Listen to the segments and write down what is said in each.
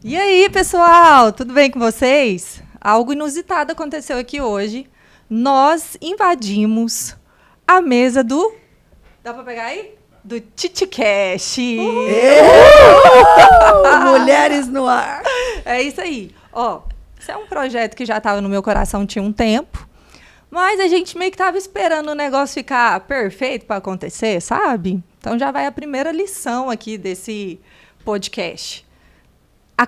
E aí, pessoal, tudo bem com vocês? Algo inusitado aconteceu aqui hoje. Nós invadimos a mesa do... Dá pra pegar aí? Do TitiCast. Mulheres no ar. É isso aí. Ó, isso é um projeto que já estava no meu coração tinha um tempo, mas a gente meio que estava esperando o negócio ficar perfeito para acontecer, sabe? Então já vai a primeira lição aqui desse podcast.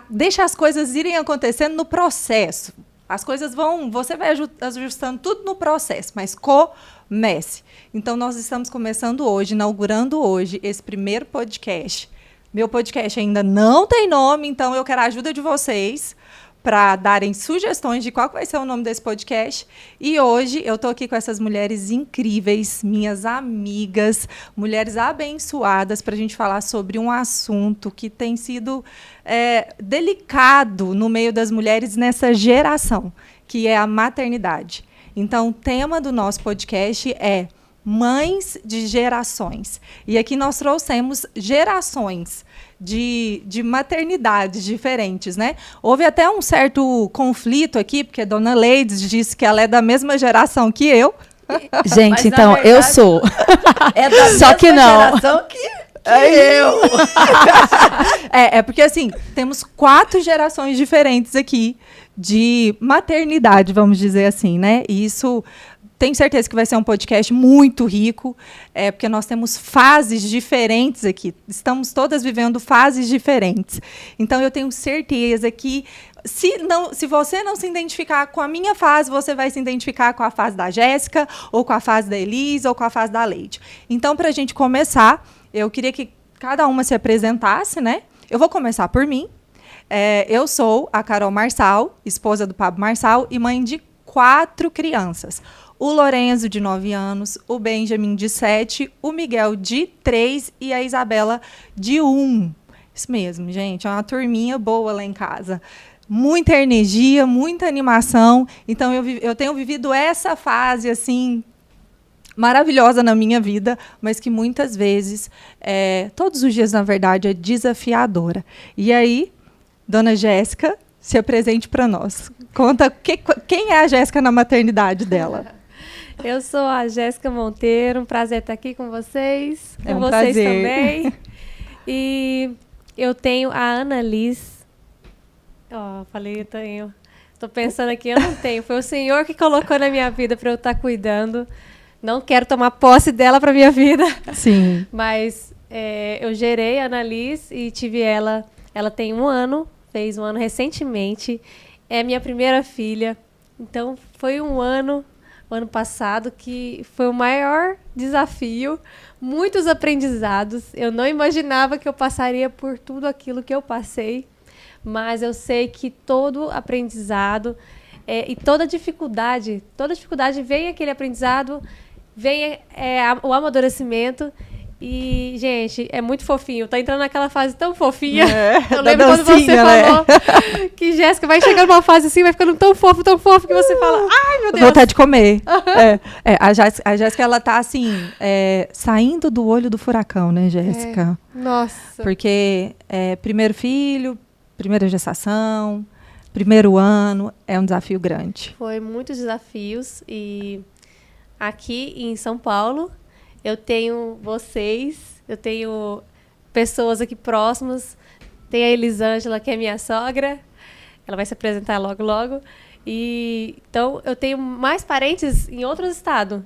Deixa as coisas irem acontecendo no processo. As coisas você vai ajustando tudo no processo, mas comece. Então, nós estamos começando hoje, inaugurando hoje esse primeiro podcast. Meu podcast ainda não tem nome, então eu quero a ajuda de vocês para darem sugestões de qual vai ser o nome desse podcast. E hoje eu estou aqui com essas mulheres incríveis, minhas amigas, mulheres abençoadas, para a gente falar sobre um assunto que tem sido delicado no meio das mulheres nessa geração, que é a maternidade. Então, o tema do nosso podcast é Mães de Gerações. E aqui nós trouxemos gerações de maternidades diferentes, né? Houve até um certo conflito aqui, porque a dona Leides disse que ela é da mesma geração que eu. Gente, Mas, então, verdade, eu sou. É da Só que não. Geração que eu. É porque, assim, temos 4 gerações diferentes aqui de maternidade, vamos dizer assim, né? E isso... Tenho certeza que vai ser um podcast muito rico, porque nós temos fases diferentes aqui. Estamos todas vivendo fases diferentes. Então, eu tenho certeza que, se você não se identificar com a minha fase, você vai se identificar com a fase da Jéssica, ou com a fase da Elisa, ou com a fase da Leide. Então, para a gente começar, eu queria que cada uma se apresentasse, né? Eu vou começar por mim. Eu sou a Carol Marçal, esposa do Pablo Marçal, e mãe de 4 crianças. O Lorenzo, de 9 anos, o Benjamin, de 7, o Miguel, de 3 e a Isabela, de 1. Isso mesmo, gente, é uma turminha boa lá em casa. Muita energia, muita animação. Então, eu tenho vivido essa fase, assim, maravilhosa na minha vida, mas que muitas vezes, todos os dias, na verdade, é desafiadora. E aí, dona Jéssica, se apresente para nós. Conta quem é a Jéssica na maternidade dela. Eu sou a Jéssica Monteiro, um prazer estar aqui com vocês, É um com vocês prazer. também. E eu tenho a Ana Liz. Falei, eu tenho. Estou pensando aqui, eu não tenho. Foi o Senhor que colocou na minha vida para eu estar cuidando. Não quero tomar posse dela para minha vida. Sim. Mas eu gerei a Ana Liz e tive ela. Ela tem 1 ano, fez 1 ano recentemente. É minha primeira filha. Então, foi um ano passado, que foi o maior desafio, muitos aprendizados. Eu não imaginava que eu passaria por tudo aquilo que eu passei, mas eu sei que todo aprendizado e toda dificuldade vem aquele aprendizado, vem o amadurecimento. E, gente, é muito fofinho. Tá entrando naquela fase tão fofinha. Eu lembro quando você falou que Jéssica vai chegando numa fase assim, vai ficando tão fofo que você fala, ai, meu Deus. Vontade de comer. A Jéssica, ela tá assim, saindo do olho do furacão, né, Jéssica? Nossa. Porque primeiro filho, primeira gestação, primeiro ano, é um desafio grande. Foi muitos desafios. E aqui em São Paulo, eu tenho vocês, eu tenho pessoas aqui próximas. Tem a Elisângela, que é minha sogra. Ela vai se apresentar logo, logo. E, então, eu tenho mais parentes em outros estados.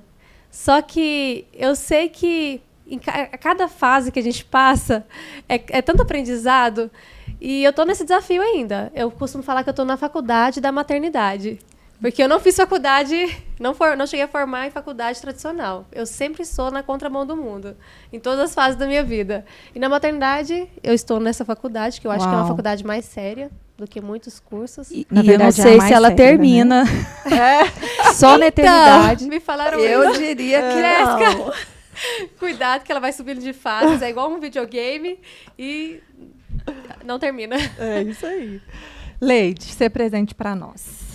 Só que eu sei que a cada fase que a gente passa é tanto aprendizado. E eu estou nesse desafio ainda. Eu costumo falar que eu estou na faculdade da maternidade. Porque eu não fiz faculdade, não cheguei a formar em faculdade tradicional. Eu sempre sou na contramão do mundo, em todas as fases da minha vida. E na maternidade, eu estou nessa faculdade, que eu acho que é uma faculdade mais séria do que muitos cursos. E eu não sei se ela termina, né? Só na eternidade. Me falaram Eu isso. diria que não. Cuidado, que ela vai subindo de fases, é igual um videogame e não termina. É isso aí. Leide, ser presente para nós.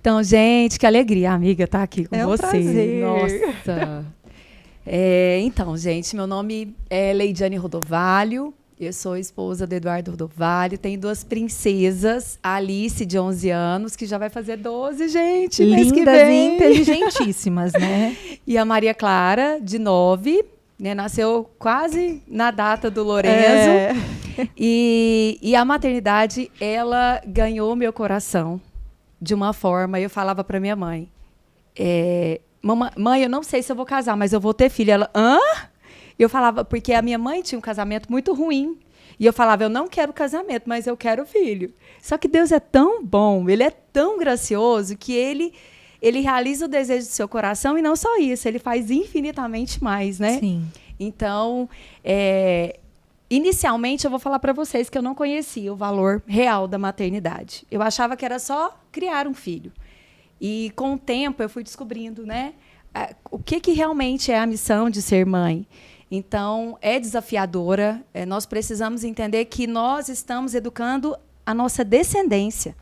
Então, gente, que alegria, amiga, estar aqui com É um você. prazer. Nossa. Então, gente, meu nome é Leidiane Rodovalho. Eu sou esposa do Eduardo Rodovalho, tenho 2 princesas, a Alice, de 11 anos, que já vai fazer 12, gente, mês que Lindas e vem. inteligentíssimas, né? E a Maria Clara, de 9, né, nasceu quase na data do Lorenzo. É. E a maternidade, ela ganhou meu coração de uma forma. Eu falava para minha mãe, mãe, eu não sei se eu vou casar, mas eu vou ter filho. Ela, hã? Eu falava, porque a minha mãe tinha um casamento muito ruim. E eu falava, eu não quero casamento, mas eu quero filho. Só que Deus é tão bom, Ele é tão gracioso, que Ele realiza o desejo do seu coração, e não só isso, Ele faz infinitamente mais, né? Sim. Então, inicialmente, eu vou falar para vocês que eu não conhecia o valor real da maternidade. Eu achava que era só criar um filho. E, com o tempo, eu fui descobrindo, né, o que realmente é a missão de ser mãe. Então, é desafiadora. Nós precisamos entender que nós estamos educando a nossa descendência.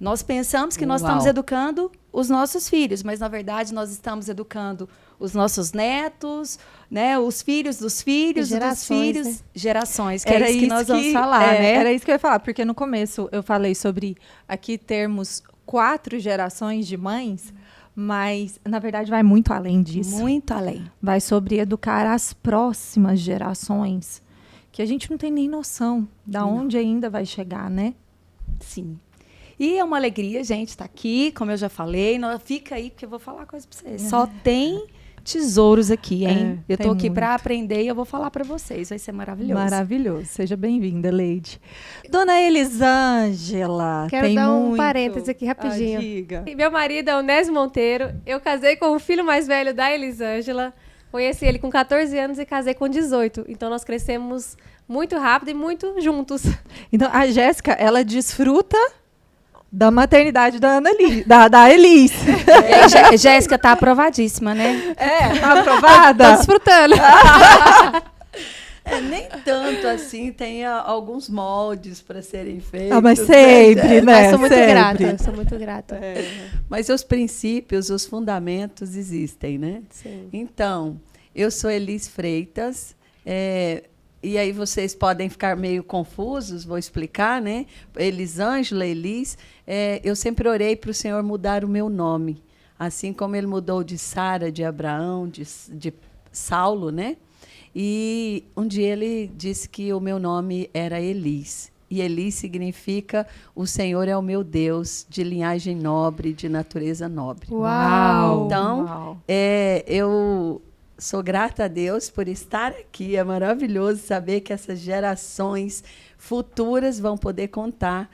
Nós pensamos que nós estamos educando os nossos filhos, mas, na verdade, nós estamos educando os nossos netos, né, os filhos dos filhos, dos filhos, né? Gerações, que é isso que nós vamos falar, né? Era isso que eu ia falar, porque no começo eu falei sobre aqui termos 4 gerações de mães, mas, na verdade, vai muito além disso. Muito além. Vai sobre educar as próximas gerações, que a gente não tem nem noção de onde ainda vai chegar, né? Sim. E é uma alegria, gente, estar aqui, como eu já falei. Fica aí, porque eu vou falar uma coisa para vocês. Só tem tesouros aqui, hein? Eu estou aqui para aprender e eu vou falar para vocês. Vai ser maravilhoso. Maravilhoso. Seja bem-vinda, Leide. Dona Elisângela. Quero dar um parêntese aqui rapidinho. Diga. Meu marido é o Onésio Monteiro. Eu casei com o filho mais velho da Elisângela. Conheci ele com 14 anos e casei com 18. Então, nós crescemos muito rápido e muito juntos. Então, a Jéssica, ela desfruta da maternidade da da Elis. Jéssica tá aprovadíssima, né? Tá aprovada? Tô desfrutando. Nem tanto assim, tem alguns moldes para serem feitos. Mas sempre, né? Mas sou muito sempre. grata, sou muito grata. Mas os princípios, os fundamentos existem, né? Sim. Então, eu sou Elis Freitas, e aí vocês podem ficar meio confusos, vou explicar, né? Elisângela, Elis, eu sempre orei para o Senhor mudar o meu nome, assim como Ele mudou de Sara, de Abraão, de Saulo, né? E um dia Ele disse que o meu nome era Elis. E Elis significa o Senhor é o meu Deus, de linhagem nobre, de natureza nobre. Uau! Então, eu sou grata a Deus por estar aqui. É maravilhoso saber que essas gerações futuras vão poder contar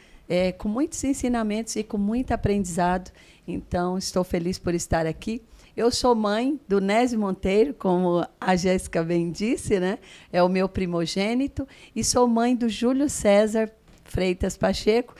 com muitos ensinamentos e com muito aprendizado. Então, estou feliz por estar aqui. Eu sou mãe do Onésio Monteiro, como a Jéssica bem disse, né? É o meu primogênito. E sou mãe do Júlio César Freitas Pacheco,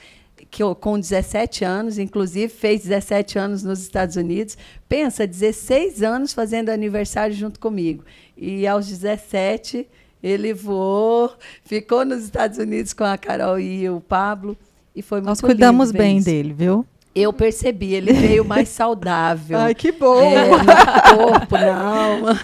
que com 17 anos, inclusive fez 17 anos nos Estados Unidos. Pensa, 16 anos fazendo aniversário junto comigo. E aos 17, ele voou, ficou nos Estados Unidos com a Carol e o Pablo. E foi muito Nós cuidamos lindo ver bem isso. dele, viu? Eu percebi, ele veio mais saudável. Ai, que bom! No corpo, na alma.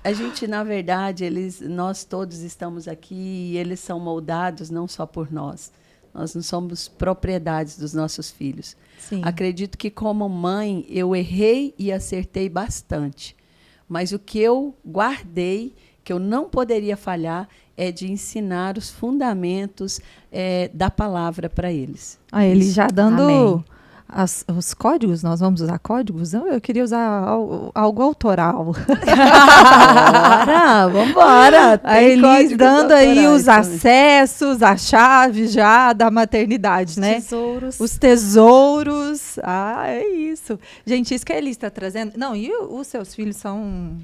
A gente, na verdade, nós todos estamos aqui e eles são moldados não só por nós. Nós não somos propriedades dos nossos filhos. Sim. Acredito que, como mãe, eu errei e acertei bastante. Mas o que eu guardei, que eu não poderia falhar, é de ensinar os fundamentos da palavra para eles. Ele já dando Amém. Os códigos, nós vamos usar códigos? Eu queria usar algo autoral. Vambora! A Elis dando aí os acessos, a chave já da maternidade, né? Tesouros. Os tesouros. É isso. Gente, isso que a Elis está trazendo. Não, e os seus filhos são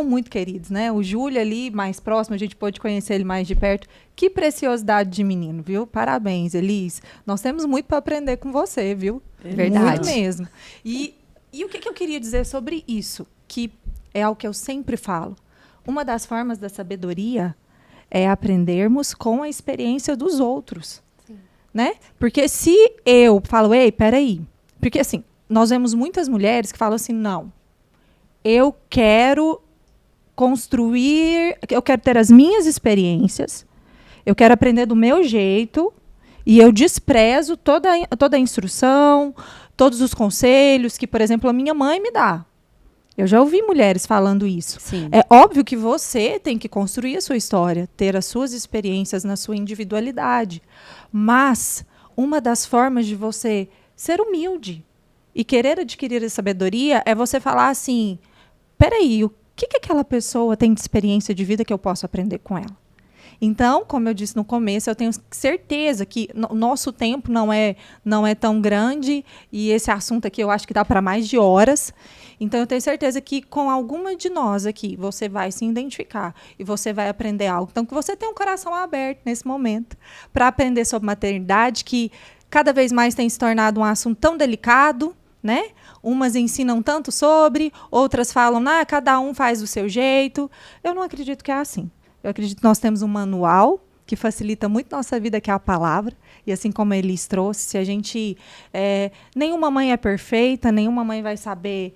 muito queridos, né? O Júlio ali, mais próximo, a gente pôde conhecer ele mais de perto. Que preciosidade de menino, viu? Parabéns, Elis. Nós temos muito para aprender com você, viu? Verdade. Muito mesmo. E o que eu queria dizer sobre isso? Que é algo que eu sempre falo. Uma das formas da sabedoria é aprendermos com a experiência dos outros. Sim. Né? Porque se eu falo, ei, peraí. Porque assim, nós vemos muitas mulheres que falam assim, não, eu quero construir, eu quero ter as minhas experiências, eu quero aprender do meu jeito, e eu desprezo toda a instrução, todos os conselhos que, por exemplo, a minha mãe me dá. Eu já ouvi mulheres falando isso. Sim. É óbvio que você tem que construir a sua história, ter as suas experiências na sua individualidade. Mas uma das formas de você ser humilde e querer adquirir a sabedoria é você falar assim, peraí, o que aquela pessoa tem de experiência de vida que eu posso aprender com ela? Então, como eu disse no começo, eu tenho certeza que o nosso tempo não é tão grande e esse assunto aqui eu acho que dá para mais de horas. Então, eu tenho certeza que com alguma de nós aqui, você vai se identificar e você vai aprender algo. Então, que você tenha um coração aberto nesse momento para aprender sobre maternidade, que cada vez mais tem se tornado um assunto tão delicado, né? Umas ensinam tanto sobre, outras falam, cada um faz do seu jeito. Eu não acredito que é assim. Eu acredito que nós temos um manual que facilita muito nossa vida, que é a palavra. E assim como a Elis trouxe, se a gente... nenhuma mãe é perfeita, nenhuma mãe vai saber...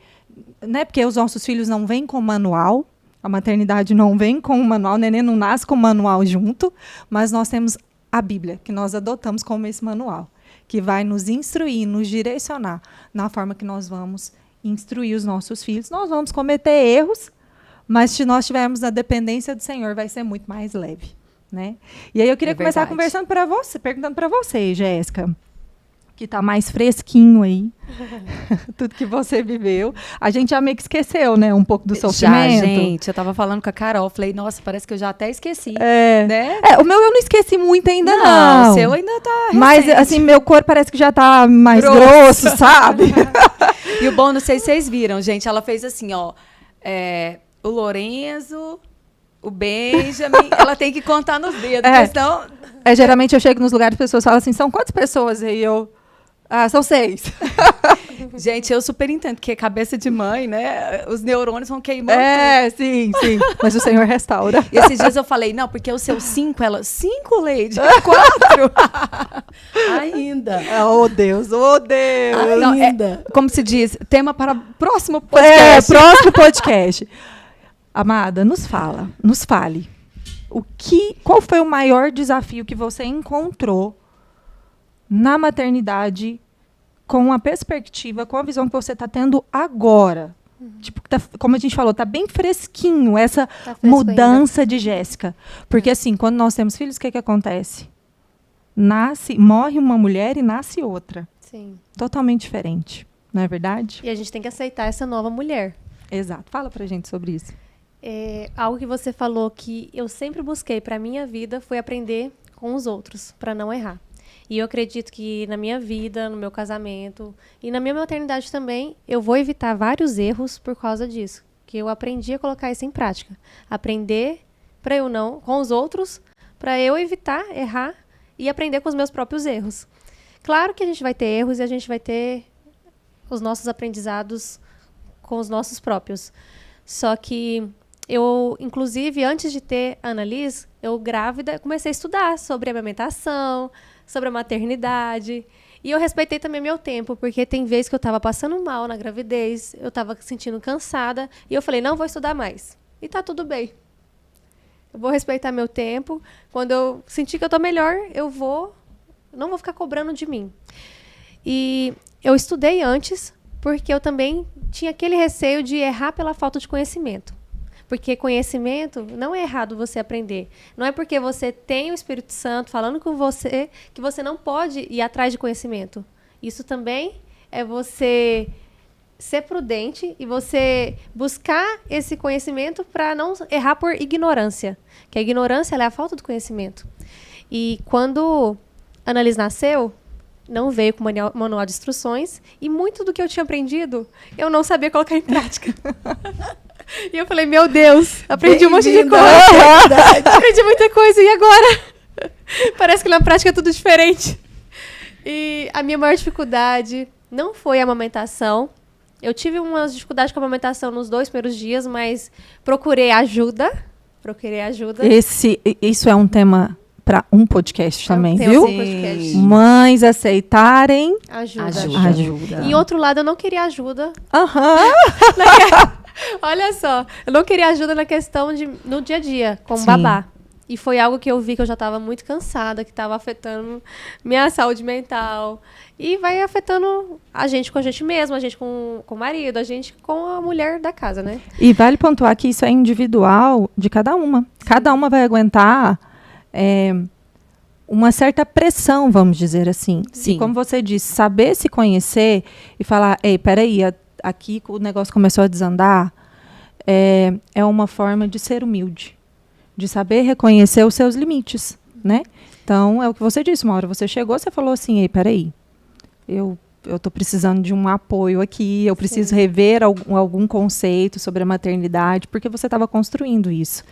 Né? Porque os nossos filhos não vêm com manual. A maternidade não vem com manual. O neném não nasce com manual junto. Mas nós temos a Bíblia, que nós adotamos como esse manual, que vai nos instruir, nos direcionar na forma que nós vamos instruir os nossos filhos. Nós vamos cometer erros, mas se nós tivermos a dependência do Senhor, vai ser muito mais leve, né? E aí eu queria começar conversando para você, perguntando para você, Jéssica, que está mais fresquinho aí, tudo que você viveu. A gente já meio que esqueceu, né, um pouco do sofrimento. Já, gente, eu estava falando com a Carol, falei, nossa, parece que eu já até esqueci, né? O meu eu não esqueci muito ainda, não. O seu ainda tá recente. Mas, assim, meu corpo parece que já tá mais grosso, sabe? E o bom, não sei se vocês viram, gente, ela fez assim, ó, o Lorenzo, o Benjamin, ela tem que contar nos dedos, senão... Geralmente eu chego nos lugares e as pessoas falam assim, são quantas pessoas? E eu, são 6. Gente, eu super entendo, porque cabeça de mãe, né, os neurônios vão queimando tudo. Sim. Mas o Senhor restaura. E esses dias eu falei, não, porque o seu 5, ela, 5, Leide, 4. Ainda. Oh, Deus. Não, Ainda. como se diz, tema para o próximo podcast. Próximo podcast. Amada, nos fale. Qual foi o maior desafio que você encontrou na maternidade com a perspectiva, com a visão que você está tendo agora? Tipo, como a gente falou, tá bem fresquinho essa mudança ainda de Jéssica. Porque assim, quando nós temos filhos, o que acontece? Morre uma mulher e nasce outra. Sim. Totalmente diferente, não é verdade? E a gente tem que aceitar essa nova mulher. Exato. Fala pra gente sobre isso. Algo que você falou que eu sempre busquei para a minha vida foi aprender com os outros, para não errar. E eu acredito que na minha vida, no meu casamento e na minha maternidade também, eu vou evitar vários erros por causa disso. Que eu aprendi a colocar isso em prática. Aprender para eu não, com os outros, para eu evitar errar e aprender com os meus próprios erros. Claro que a gente vai ter erros e a gente vai ter os nossos aprendizados com os nossos próprios. Só que eu, inclusive, antes de ter a Annalise, eu grávida, comecei a estudar sobre a amamentação, sobre a maternidade. E eu respeitei também meu tempo, porque tem vezes que eu estava passando mal na gravidez, eu estava sentindo cansada, e eu falei, não vou estudar mais. E tá tudo bem. Eu vou respeitar meu tempo. Quando eu sentir que eu estou melhor, não vou ficar cobrando de mim. E eu estudei antes, porque eu também tinha aquele receio de errar pela falta de conhecimento. Porque conhecimento não é errado você aprender. Não é porque você tem o Espírito Santo falando com você que você não pode ir atrás de conhecimento. Isso também é você ser prudente e você buscar esse conhecimento para não errar por ignorância. Que a ignorância ela é a falta do conhecimento. E quando a Annalise nasceu, não veio com manual de instruções e muito do que eu tinha aprendido, eu não sabia colocar em prática. E eu falei, meu Deus, aprendi um monte de coisa. Aprendi muita coisa, e agora? Parece que na prática é tudo diferente. E a minha maior dificuldade não foi a amamentação. Eu tive umas dificuldades com a amamentação nos 2 primeiros dias, mas procurei ajuda. Isso é um tema para um podcast também, viu? Podcast. Mães aceitarem ajuda. Ajuda. E outro lado, eu não queria ajuda. Olha só, eu não queria ajuda na questão no dia a dia, como Sim. babá. E foi algo que eu vi que eu já estava muito cansada, que estava afetando minha saúde mental. E vai afetando a gente com a gente mesma, a gente com o marido, a gente com a mulher da casa, né? E vale pontuar que isso é individual de cada uma. Cada uma vai aguentar uma certa pressão, vamos dizer assim. Sim. E como você disse, saber se conhecer e falar, ei, peraí, aqui o negócio começou a desandar, é uma forma de ser humilde, de saber reconhecer os seus limites, né? Então, é o que você disse, uma hora você chegou, você falou assim, ei, peraí, eu estou precisando de um apoio aqui, eu preciso rever algum conceito sobre a maternidade, porque você estava construindo isso.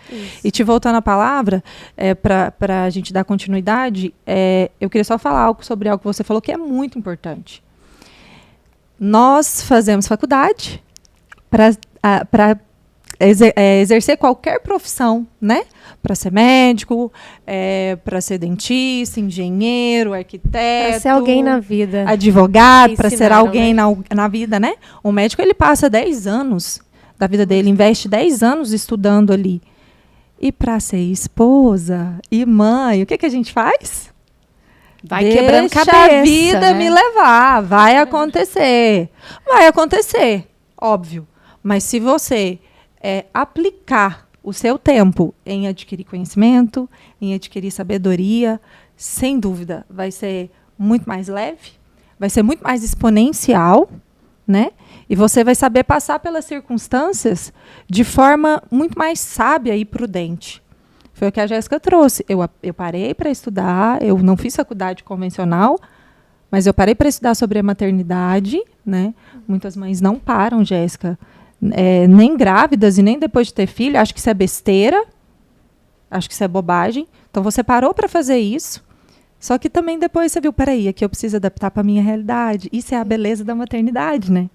E te voltando à palavra, para a gente dar continuidade, eu queria só falar algo sobre algo que você falou que é muito importante. Nós fazemos faculdade para exercer qualquer profissão, né? Para ser médico, para ser dentista, engenheiro, arquiteto. Para ser alguém na vida. Advogado, para ser Ensinaram, alguém na vida, né? O médico, ele passa 10 anos da vida dele, investe 10 anos estudando ali. E para ser esposa e mãe, o que a gente faz? Vai quebrando Deixa cabeça, a vida né? me levar. Vai acontecer. Vai acontecer, óbvio. Mas se você aplicar o seu tempo em adquirir conhecimento, em adquirir sabedoria, sem dúvida, vai ser muito mais leve, vai ser muito mais exponencial, né? E você vai saber passar pelas circunstâncias de forma muito mais sábia e prudente. Foi o que a Jéssica trouxe. Eu parei para estudar, eu não fiz faculdade convencional, mas eu parei para estudar sobre a maternidade, né? Muitas mães não param, Jéssica, nem grávidas e nem depois de ter filho. Acho que isso é besteira, acho que isso é bobagem. Então você parou para fazer isso, só que também depois você viu, peraí, aqui eu preciso adaptar para a minha realidade. Isso é a beleza da maternidade, né?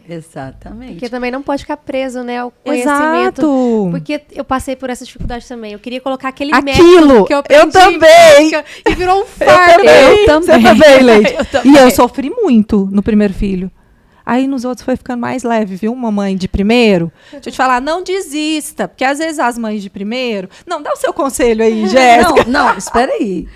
Exatamente. Porque também não pode ficar preso, né, ao conhecimento. Exato. Porque eu passei por essa dificuldade também. Eu queria colocar aquele Aquilo, método que eu aprendi eu também. E virou um fardo. Eu também. Você também, Leite. Eu também. E eu sofri muito no primeiro filho. Aí nos outros foi ficando mais leve, viu, mamãe de primeiro? Deixa eu te falar, não desista, porque às vezes as mães de primeiro... Não, dá o seu conselho aí, Jéssica. Não, espera aí.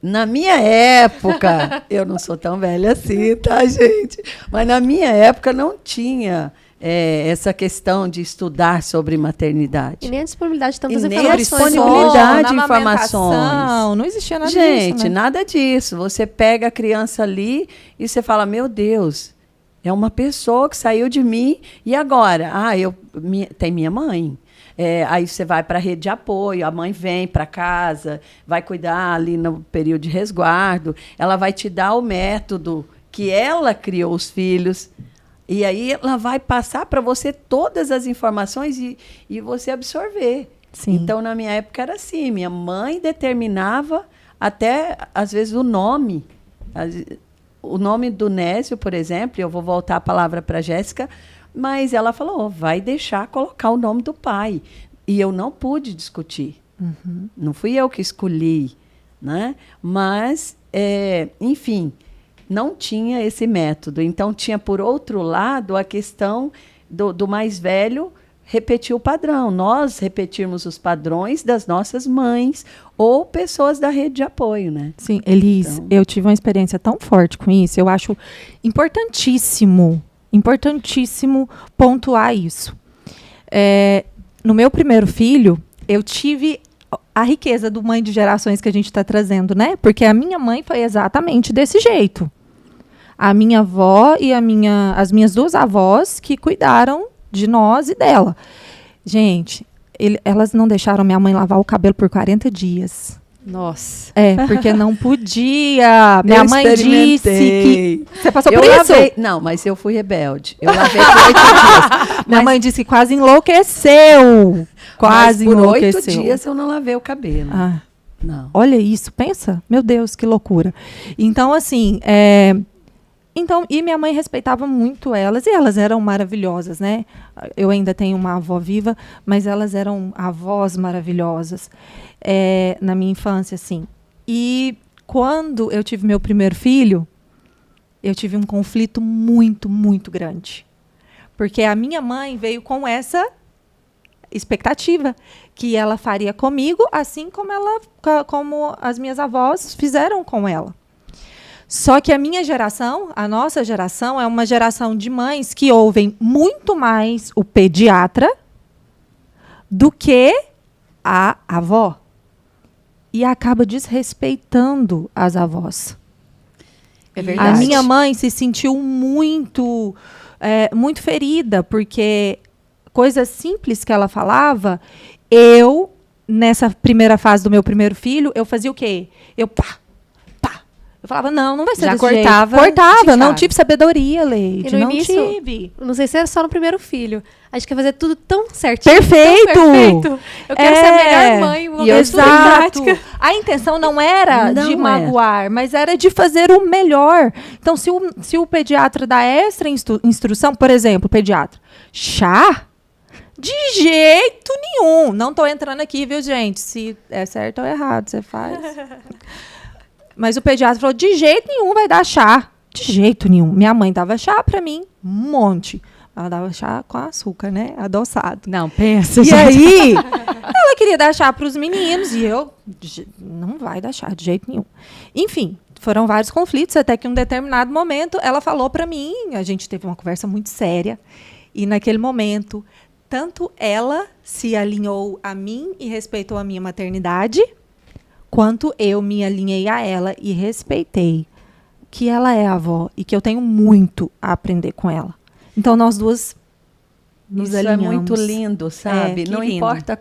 Na minha época, eu não sou tão velha assim, tá, gente? Mas na minha época não tinha essa questão de estudar sobre maternidade. E nem a disponibilidade de tantas E nem a informações. disponibilidade de Na informações. amamentação, não existia nada Gente, disso, né? nada disso. Você pega a criança ali e você fala, meu Deus, é uma pessoa que saiu de mim e agora? Tem minha mãe. Aí você vai para a rede de apoio, a mãe vem para casa, vai cuidar ali no período de resguardo, ela vai te dar o método que ela criou os filhos, e aí ela vai passar para você todas as informações e você absorver. Sim. Então, na minha época era assim, minha mãe determinava até, às vezes, o nome. O nome do Nésio, por exemplo, eu vou voltar a palavra para a Jéssica, mas ela falou, vai deixar colocar o nome do pai. E eu não pude discutir. Uhum. Não fui eu que escolhi, né? Mas, enfim, não tinha esse método. Então, tinha, por outro lado, a questão do mais velho repetir o padrão. Nós repetirmos os padrões das nossas mães ou pessoas da rede de apoio, né? Sim, Elis, Então, eu tive uma experiência tão forte com isso, eu acho importantíssimo pontuar isso. No meu primeiro filho, eu tive a riqueza do Mãe de Gerações que a gente está trazendo, né? Porque a minha mãe foi exatamente desse jeito. A minha avó e as minhas duas avós que cuidaram de nós e dela. Gente, elas não deixaram minha mãe lavar o cabelo por 40 dias. Nossa. Porque não podia. Minha mãe disse que... Você passou por isso? Não, mas eu fui rebelde. Eu lavei por 8 dias. Minha mãe disse que quase enlouqueceu. Quase mas por enlouqueceu. 8 dias eu não lavei o cabelo. Ah, Não. olha isso, pensa. Meu Deus, que loucura. Então, assim... e minha mãe respeitava muito elas, e elas eram maravilhosas, né? Eu ainda tenho uma avó viva, mas elas eram avós maravilhosas na minha infância, assim. E quando eu tive meu primeiro filho, eu tive um conflito muito, muito grande. Porque a minha mãe veio com essa expectativa que ela faria comigo, assim como as minhas avós fizeram com ela. Só que a minha geração, a nossa geração, é uma geração de mães que ouvem muito mais o pediatra do que a avó. E acaba desrespeitando as avós. É verdade. A minha mãe se sentiu muito ferida, porque coisas simples que ela falava, nessa primeira fase do meu primeiro filho, eu fazia o quê? Eu falava, não vai ser Já desse cortava jeito. Cortava, de não cara. tive sabedoria, Leide, E no não início, tive. Não sei se era só no primeiro filho. A gente quer fazer tudo tão certinho. Perfeito! Tão perfeito. Eu quero ser a melhor mãe. Vou ver tudo em Exato. prática. A intenção não era Não de é. magoar, mas era de fazer o melhor. Então, se o pediatra dá extra instrução, por exemplo, pediatra, chá? De jeito nenhum. Não estou entrando aqui, viu, gente? Se é certo ou errado, você faz. Mas o pediatra falou, de jeito nenhum vai dar chá. De jeito nenhum. Minha mãe dava chá para mim, um monte. Ela dava chá com açúcar, né? Adoçado. Não, pensa, E gente. aí, ela queria dar chá para os meninos e eu, não vai dar chá de jeito nenhum. Enfim, foram vários conflitos, até que em um determinado momento ela falou para mim, a gente teve uma conversa muito séria, e naquele momento, tanto ela se alinhou a mim e respeitou a minha maternidade, quanto eu me alinhei a ela e respeitei que ela é a avó e que eu tenho muito a aprender com ela. Então, nós duas nos Isso alinhamos. é muito lindo, sabe? que Não lindo. importa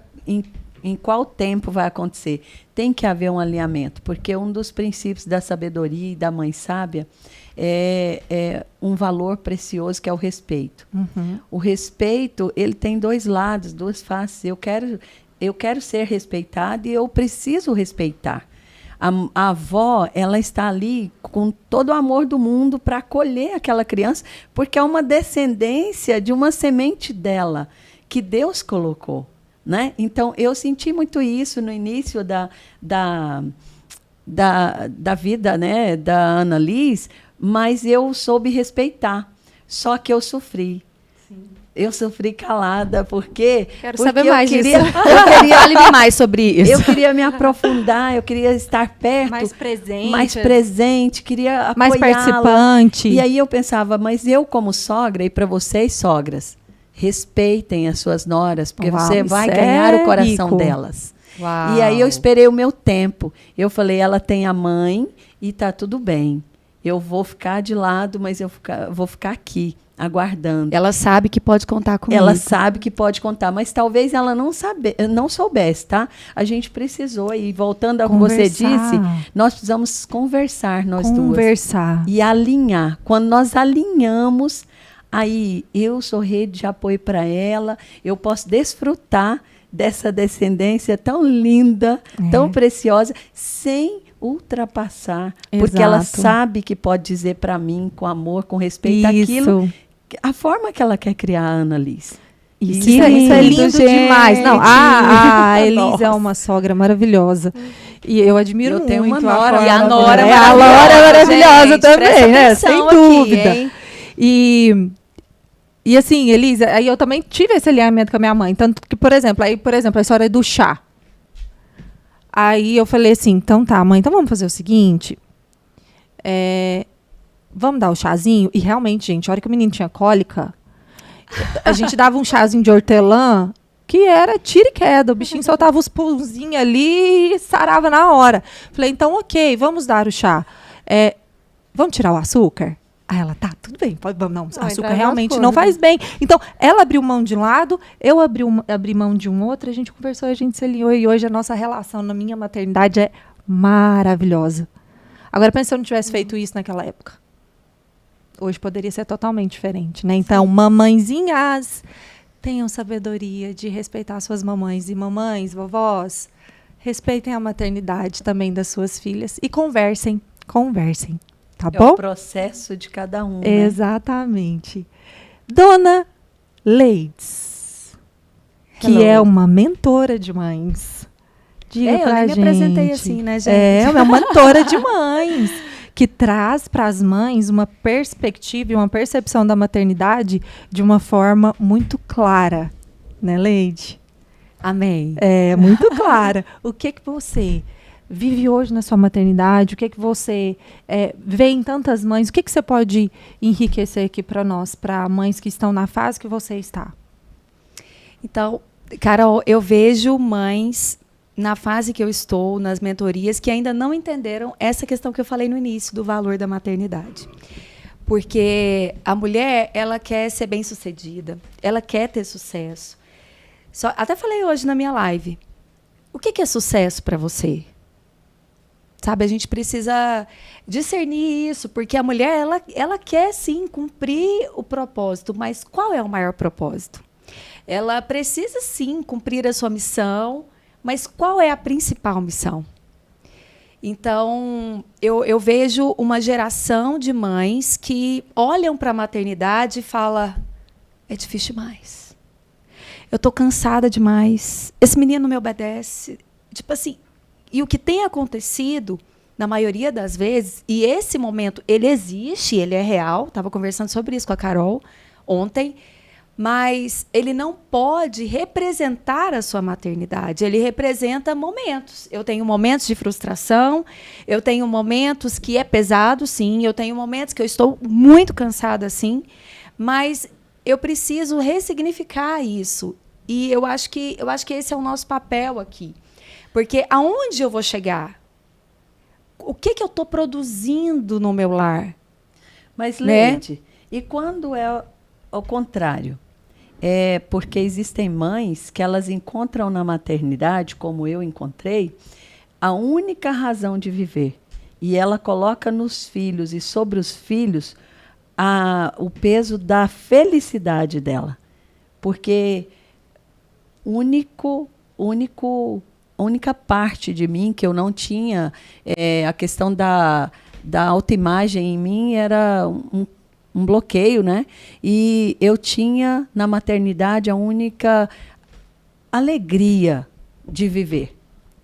em qual tempo vai acontecer. Tem que haver um alinhamento, porque um dos princípios da sabedoria e da mãe sábia é um valor precioso que é o respeito. Uhum. O respeito, ele tem dois lados, duas faces. Eu quero ser respeitada e eu preciso respeitar. A avó, ela está ali com todo o amor do mundo para acolher aquela criança, porque é uma descendência de uma semente dela, que Deus colocou. Né? Então, eu senti muito isso no início da vida, né, da Ana Liz, mas eu soube respeitar. Só que eu sofri. Eu sofri calada, porque Saber eu mais queria, disso. Fale-me mais sobre isso. eu queria me aprofundar, eu queria estar perto, Mais presente, queria mais apoiá-la. participante. E aí eu pensava, mas eu como sogra, e para vocês sogras, respeitem as suas noras, porque Uau, você vai isso ganhar é o coração rico. delas. Uau. E aí eu esperei o meu tempo. Eu falei, ela tem a mãe e tá tudo bem. Eu vou ficar de lado, mas vou ficar aqui, aguardando. Ela sabe que pode contar comigo. Ela sabe que pode contar, mas talvez ela não soubesse, tá? A gente precisou, e voltando ao que você disse, nós precisamos conversar, nós duas. Conversar. E alinhar. Quando nós alinhamos, aí eu sou rede de apoio para ela, eu posso desfrutar dessa descendência tão linda, tão preciosa, sem ultrapassar. Porque ela Exato. sabe que pode dizer para mim, com amor, com respeito, aquilo, a forma que ela quer criar a Ana Liz. Isso é lindo gente. demais. Não, a Elisa Nossa. é uma sogra maravilhosa. E eu admiro Eu muito tenho uma a nora forma E a como nora ela é A Nora é maravilhosa gente, também, presta né? atenção Sem aqui, dúvida. hein? E assim, Elisa, aí eu também tive esse alinhamento com a minha mãe. Tanto que, por exemplo, a história do chá. Aí eu falei assim, então tá, mãe, então vamos fazer o seguinte. Vamos dar o chazinho? E realmente, gente, a hora que o menino tinha cólica, a gente dava um chazinho de hortelã que era tiro e queda. O bichinho soltava os pulzinhos ali e sarava na hora. Falei, então ok, vamos dar o chá. Vamos tirar o açúcar? Aí ela, tá, tudo bem, vamos, não, Ah, açúcar então é realmente uma não coisa. faz bem. Então, ela abriu mão de um lado, eu abri mão de um outro, a gente conversou, a gente se alinhou, e hoje a nossa relação na minha maternidade é maravilhosa. Agora, pensa se eu não tivesse feito isso naquela época. Hoje poderia ser totalmente diferente, né? Então, mamãezinhas, tenham sabedoria de respeitar suas mamães. E mamães, vovós, respeitem a maternidade também das suas filhas. E conversem. Tá É bom? o processo de cada um, né? Exatamente. Dona Leides, que Hello. é uma mentora de mães. Diga Eu pra nem me gente. apresentei assim, né, gente? É uma mentora de mães. que traz para as mães uma perspectiva e uma percepção da maternidade de uma forma muito clara, né, Leide? Amém. É, muito clara. O que você vive hoje na sua maternidade? O que você vê em tantas mães? O que você pode enriquecer aqui para nós, para mães que estão na fase que você está? Então, Carol, eu vejo mães na fase que eu estou, nas mentorias, que ainda não entenderam essa questão que eu falei no início, do valor da maternidade. Porque a mulher, ela quer ser bem-sucedida, ela quer ter sucesso. Até falei hoje na minha live, o que é sucesso para você? Sabe, a gente precisa discernir isso, porque a mulher, ela quer, sim, cumprir o propósito, mas qual é o maior propósito? Ela precisa, sim, cumprir a sua missão, mas qual é a principal missão? Então, eu vejo uma geração de mães que olham para a maternidade e falam, é difícil demais. Eu estou cansada demais. Esse menino não me obedece. Tipo assim, e o que tem acontecido, na maioria das vezes, e esse momento, ele existe, ele é real, estava conversando sobre isso com a Carol ontem, mas ele não pode representar a sua maternidade, ele representa momentos. Eu tenho momentos de frustração, eu tenho momentos que é pesado, sim, eu tenho momentos que eu estou muito cansada, sim, mas eu preciso ressignificar isso. E eu acho que esse é o nosso papel aqui. Porque aonde eu vou chegar? O que eu estou produzindo no meu lar? Mas, Leide, e quando é ao contrário? É porque existem mães que elas encontram na maternidade, como eu encontrei, a única razão de viver. E ela coloca nos filhos e sobre os filhos o peso da felicidade dela. Porque a única parte de mim que eu não tinha, a questão da autoimagem em mim era um bloqueio, né? E eu tinha na maternidade a única alegria de viver.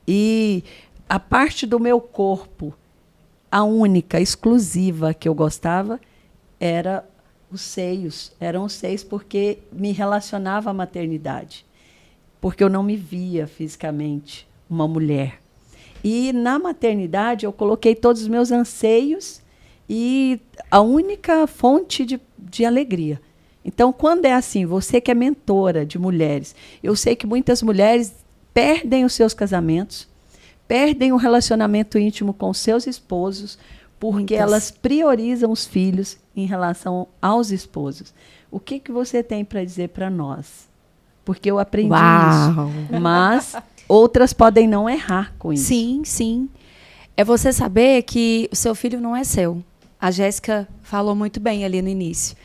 E a parte do meu corpo, a única, exclusiva que eu gostava, eram os seios porque me relacionava à maternidade. Porque eu não me via fisicamente uma mulher. E na maternidade eu coloquei todos os meus anseios e a única fonte de alegria. Então, quando é assim, você que é mentora de mulheres, eu sei que muitas mulheres perdem os seus casamentos, perdem o relacionamento íntimo com seus esposos, porque elas priorizam os filhos em relação aos esposos. O que você tem para dizer para nós? Porque eu aprendi isso. Mas outras podem não errar com isso. Sim, sim. É você saber que o seu filho não é seu. A Jéssica falou muito bem ali no início.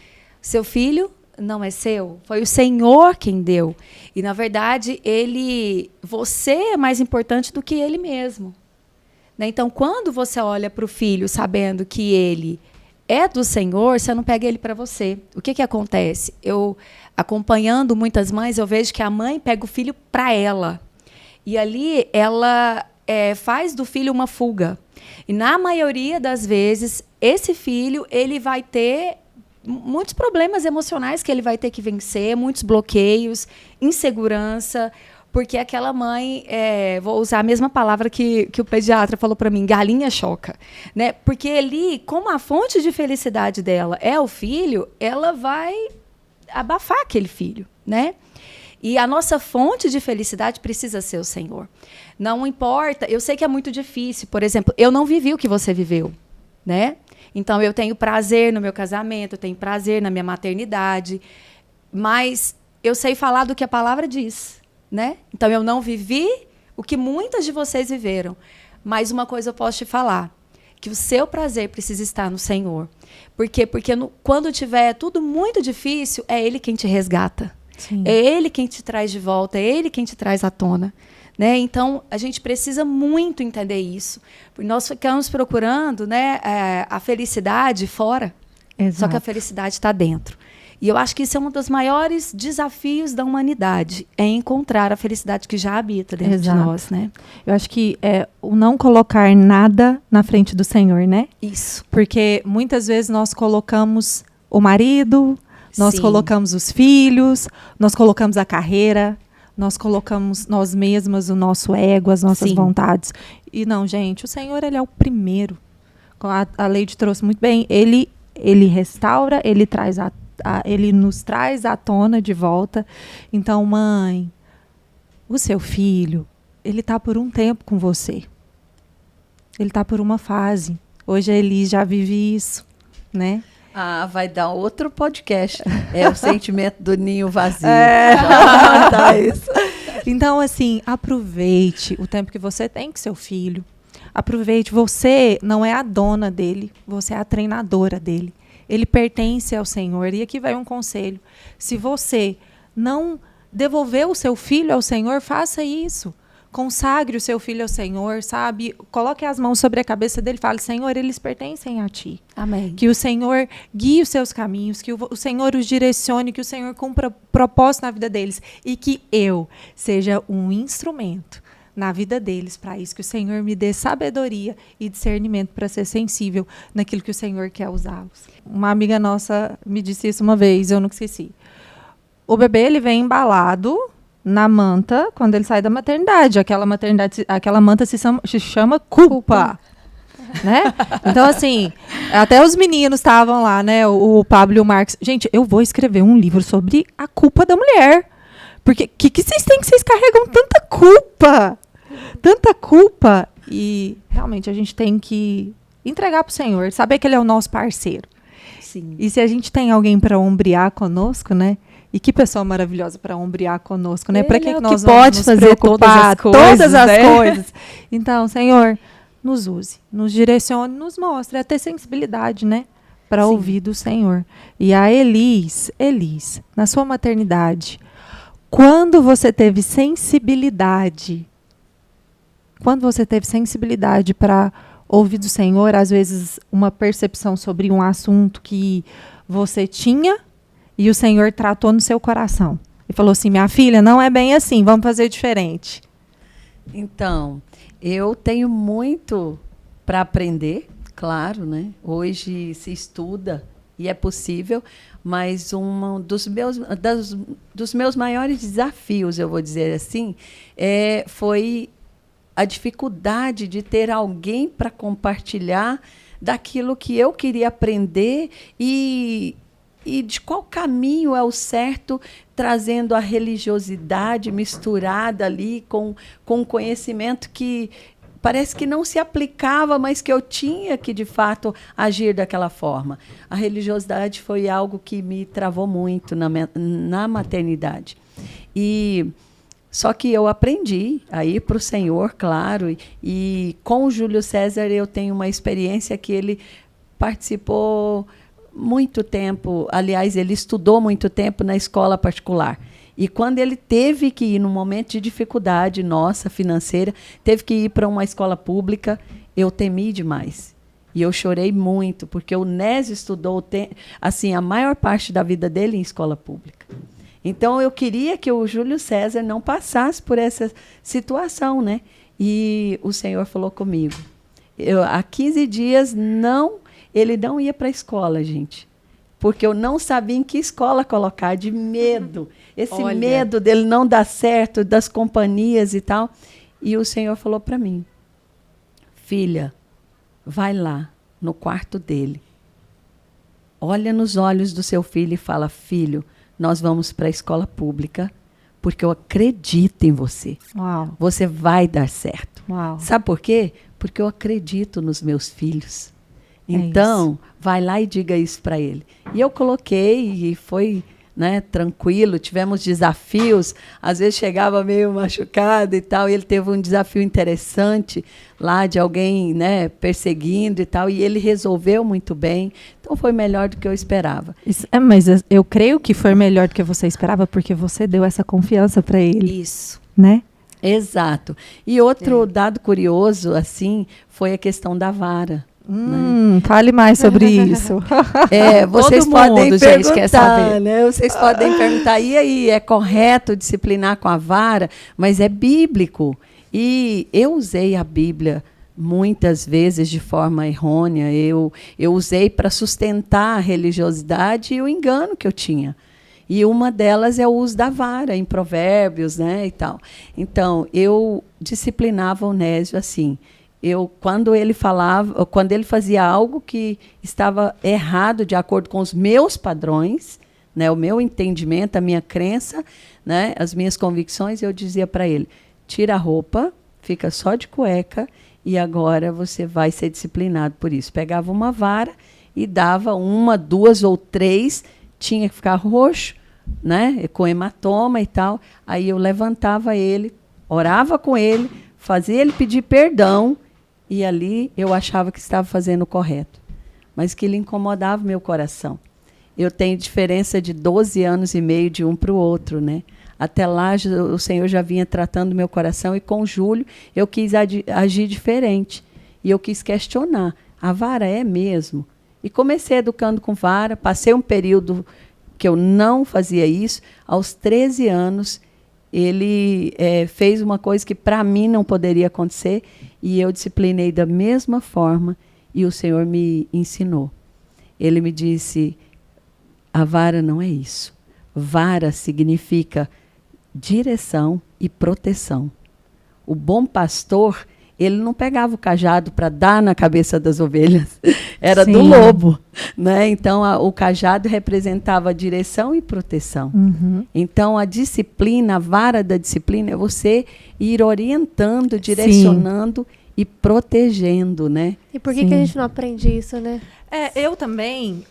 Seu filho não é seu, foi o Senhor quem deu. E, na verdade, você é mais importante do que ele mesmo. Né? Então, quando você olha para o filho sabendo que ele é do Senhor, você não pega ele para você. O que acontece? Eu, acompanhando muitas mães, eu vejo que a mãe pega o filho para ela. E ali ela faz do filho uma fuga. E, na maioria das vezes, esse filho ele vai ter muitos problemas emocionais que ele vai ter que vencer, muitos bloqueios, insegurança, porque aquela mãe, vou usar a mesma palavra que o pediatra falou para mim, galinha choca, né? Porque ali, como a fonte de felicidade dela é o filho, ela vai abafar aquele filho, né? E a nossa fonte de felicidade precisa ser o Senhor. Não importa, eu sei que é muito difícil, por exemplo, eu não vivi o que você viveu, né? Então, eu tenho prazer no meu casamento, eu tenho prazer na minha maternidade, mas eu sei falar do que a palavra diz, né? Então, eu não vivi o que muitas de vocês viveram, mas uma coisa eu posso te falar, que o seu prazer precisa estar no Senhor. Por quê? Porque quando tiver tudo muito difícil, é Ele quem te resgata. Sim. É Ele quem te traz de volta, é Ele quem te traz à tona. Né? Então, a gente precisa muito entender isso. Porque nós ficamos procurando, né, a felicidade fora, Exato. Só que a felicidade está dentro. E eu acho que isso é um dos maiores desafios da humanidade, é encontrar a felicidade que já habita dentro Exato. de nós, né? Eu acho que é o não colocar nada na frente do Senhor, né? Isso. Porque muitas vezes nós colocamos o marido, nós Sim. colocamos os filhos, nós colocamos a carreira, nós colocamos nós mesmas, o nosso ego, as nossas Sim. vontades. E não, gente, o Senhor, ele é o primeiro. Como a Leide trouxe muito bem, ele restaura, ele traz ele nos traz à tona de volta. Então, mãe, o seu filho, ele está por um tempo com você. Ele está por uma fase. Hoje a Elis já vive isso, né? Ah, vai dar outro podcast. É o sentimento do ninho vazio. Tá isso. Então, assim, aproveite o tempo que você tem com seu filho. Aproveite. Você não é a dona dele, você é a treinadora dele. Ele pertence ao Senhor. E aqui vai um conselho. Se você não devolver o seu filho ao Senhor, faça isso. Consagre o seu filho ao Senhor, sabe? Coloque as mãos sobre a cabeça dele e fale, Senhor, eles pertencem a ti. Amém. Que o Senhor guie os seus caminhos, que o Senhor os direcione, que o Senhor cumpra propósito na vida deles. E que eu seja um instrumento na vida deles para isso. Que o Senhor me dê sabedoria e discernimento para ser sensível naquilo que o Senhor quer usá-los. Uma amiga nossa me disse isso uma vez, eu nunca esqueci. O bebê, ele vem embalado na manta quando ele sai da maternidade. Aquela manta se chama culpa. Né? Então, assim, até os meninos estavam lá, né? O Pablo e o Marcos. Gente, eu vou escrever um livro sobre a culpa da mulher. Porque que vocês têm que vocês carregam tanta culpa? Tanta culpa. E realmente a gente tem que entregar para o Senhor, saber que Ele é o nosso parceiro. Sim. E se a gente tem alguém para ombrear conosco, né? E que pessoa maravilhosa para ombrear conosco, né? Para Ele que é o nós que vamos pode nos fazer preocupar? todas as coisas, né? coisas. Então, Senhor, nos use, nos direcione, nos mostre, ter sensibilidade, né? Para Sim. ouvir do Senhor. E a Elis, na sua maternidade, quando você teve sensibilidade para ouvir do Senhor, às vezes uma percepção sobre um assunto que você tinha e o Senhor tratou no seu coração. E falou assim, minha filha, não é bem assim, vamos fazer diferente. Então, eu tenho muito para aprender, claro, né? Hoje se estuda e é possível, mas dos meus maiores desafios, eu vou dizer assim, foi a dificuldade de ter alguém para compartilhar daquilo que eu queria aprender e de qual caminho é o certo, trazendo a religiosidade misturada ali com um conhecimento que parece que não se aplicava, mas que eu tinha que, de fato, agir daquela forma. A religiosidade foi algo que me travou muito na maternidade. Só que eu aprendi a ir para o Senhor, claro, e com o Júlio César eu tenho uma experiência que ele participou muito tempo, aliás, ele estudou muito tempo na escola particular. E quando ele teve que ir, num momento de dificuldade nossa, financeira, teve que ir para uma escola pública, eu temi demais. E eu chorei muito, porque o Nésio estudou assim, a maior parte da vida dele em escola pública. Então, eu queria que o Júlio César não passasse por essa situação, né? E o Senhor falou comigo. Há 15 dias, ele não ia para a escola, gente. Porque eu não sabia em que escola colocar, de medo. Esse medo dele não dar certo, das companhias e tal. E o Senhor falou para mim, filha, vai lá no quarto dele. Olha nos olhos do seu filho e fala, filho, nós vamos para a escola pública porque eu acredito em você. Uau. Você vai dar certo. Uau. Sabe por quê? Porque eu acredito nos meus filhos. Então, vai lá e diga isso para ele. E eu coloquei e foi, né, tranquilo. Tivemos desafios. Às vezes chegava meio machucado e tal. E ele teve um desafio interessante lá de alguém, né, perseguindo e tal. E ele resolveu muito bem. Então, foi melhor do que eu esperava. Mas eu creio que foi melhor do que você esperava, porque você deu essa confiança para ele. Isso. Né? Exato. E outro dado curioso, assim, foi a questão da vara. Fale mais sobre isso. Vocês Todo podem mundo, perguntar, gente, quer saber. né? Vocês podem perguntar, e aí, é correto disciplinar com a vara? Mas é bíblico. E eu usei a Bíblia muitas vezes de forma errônea. Eu usei para sustentar a religiosidade e o engano que eu tinha. E uma delas é o uso da vara, em Provérbios, né, e tal. Então, eu disciplinava o Onésio assim. Quando ele fazia algo que estava errado de acordo com os meus padrões, né, o meu entendimento, a minha crença, né, as minhas convicções, eu dizia para ele, tira a roupa, fica só de cueca e agora você vai ser disciplinado por isso. Pegava uma vara e dava 1, 2 ou 3, tinha que ficar roxo, né, com hematoma e tal. Aí eu levantava ele, orava com ele, fazia ele pedir perdão e ali eu achava que estava fazendo o correto. Mas que ele incomodava o meu coração. Eu tenho diferença de 12 anos e meio de um para o outro, né? Até lá o Senhor já vinha tratando o meu coração e com Júlio eu quis agir diferente. E eu quis questionar, a vara é mesmo? E comecei educando com vara, passei um período que eu não fazia isso. Aos 13 anos, ele fez uma coisa que para mim não poderia acontecer e eu disciplinei da mesma forma e o Senhor me ensinou. Ele me disse, a vara não é isso. Vara significa direção e proteção. O bom pastor, ele não pegava o cajado para dar na cabeça das ovelhas, era Sim. do lobo, né? Então, o cajado representava direção e proteção. Então, a disciplina, a vara da disciplina é você ir orientando, direcionando e protegendo, né? E por que a gente não aprende isso, né? Eu também,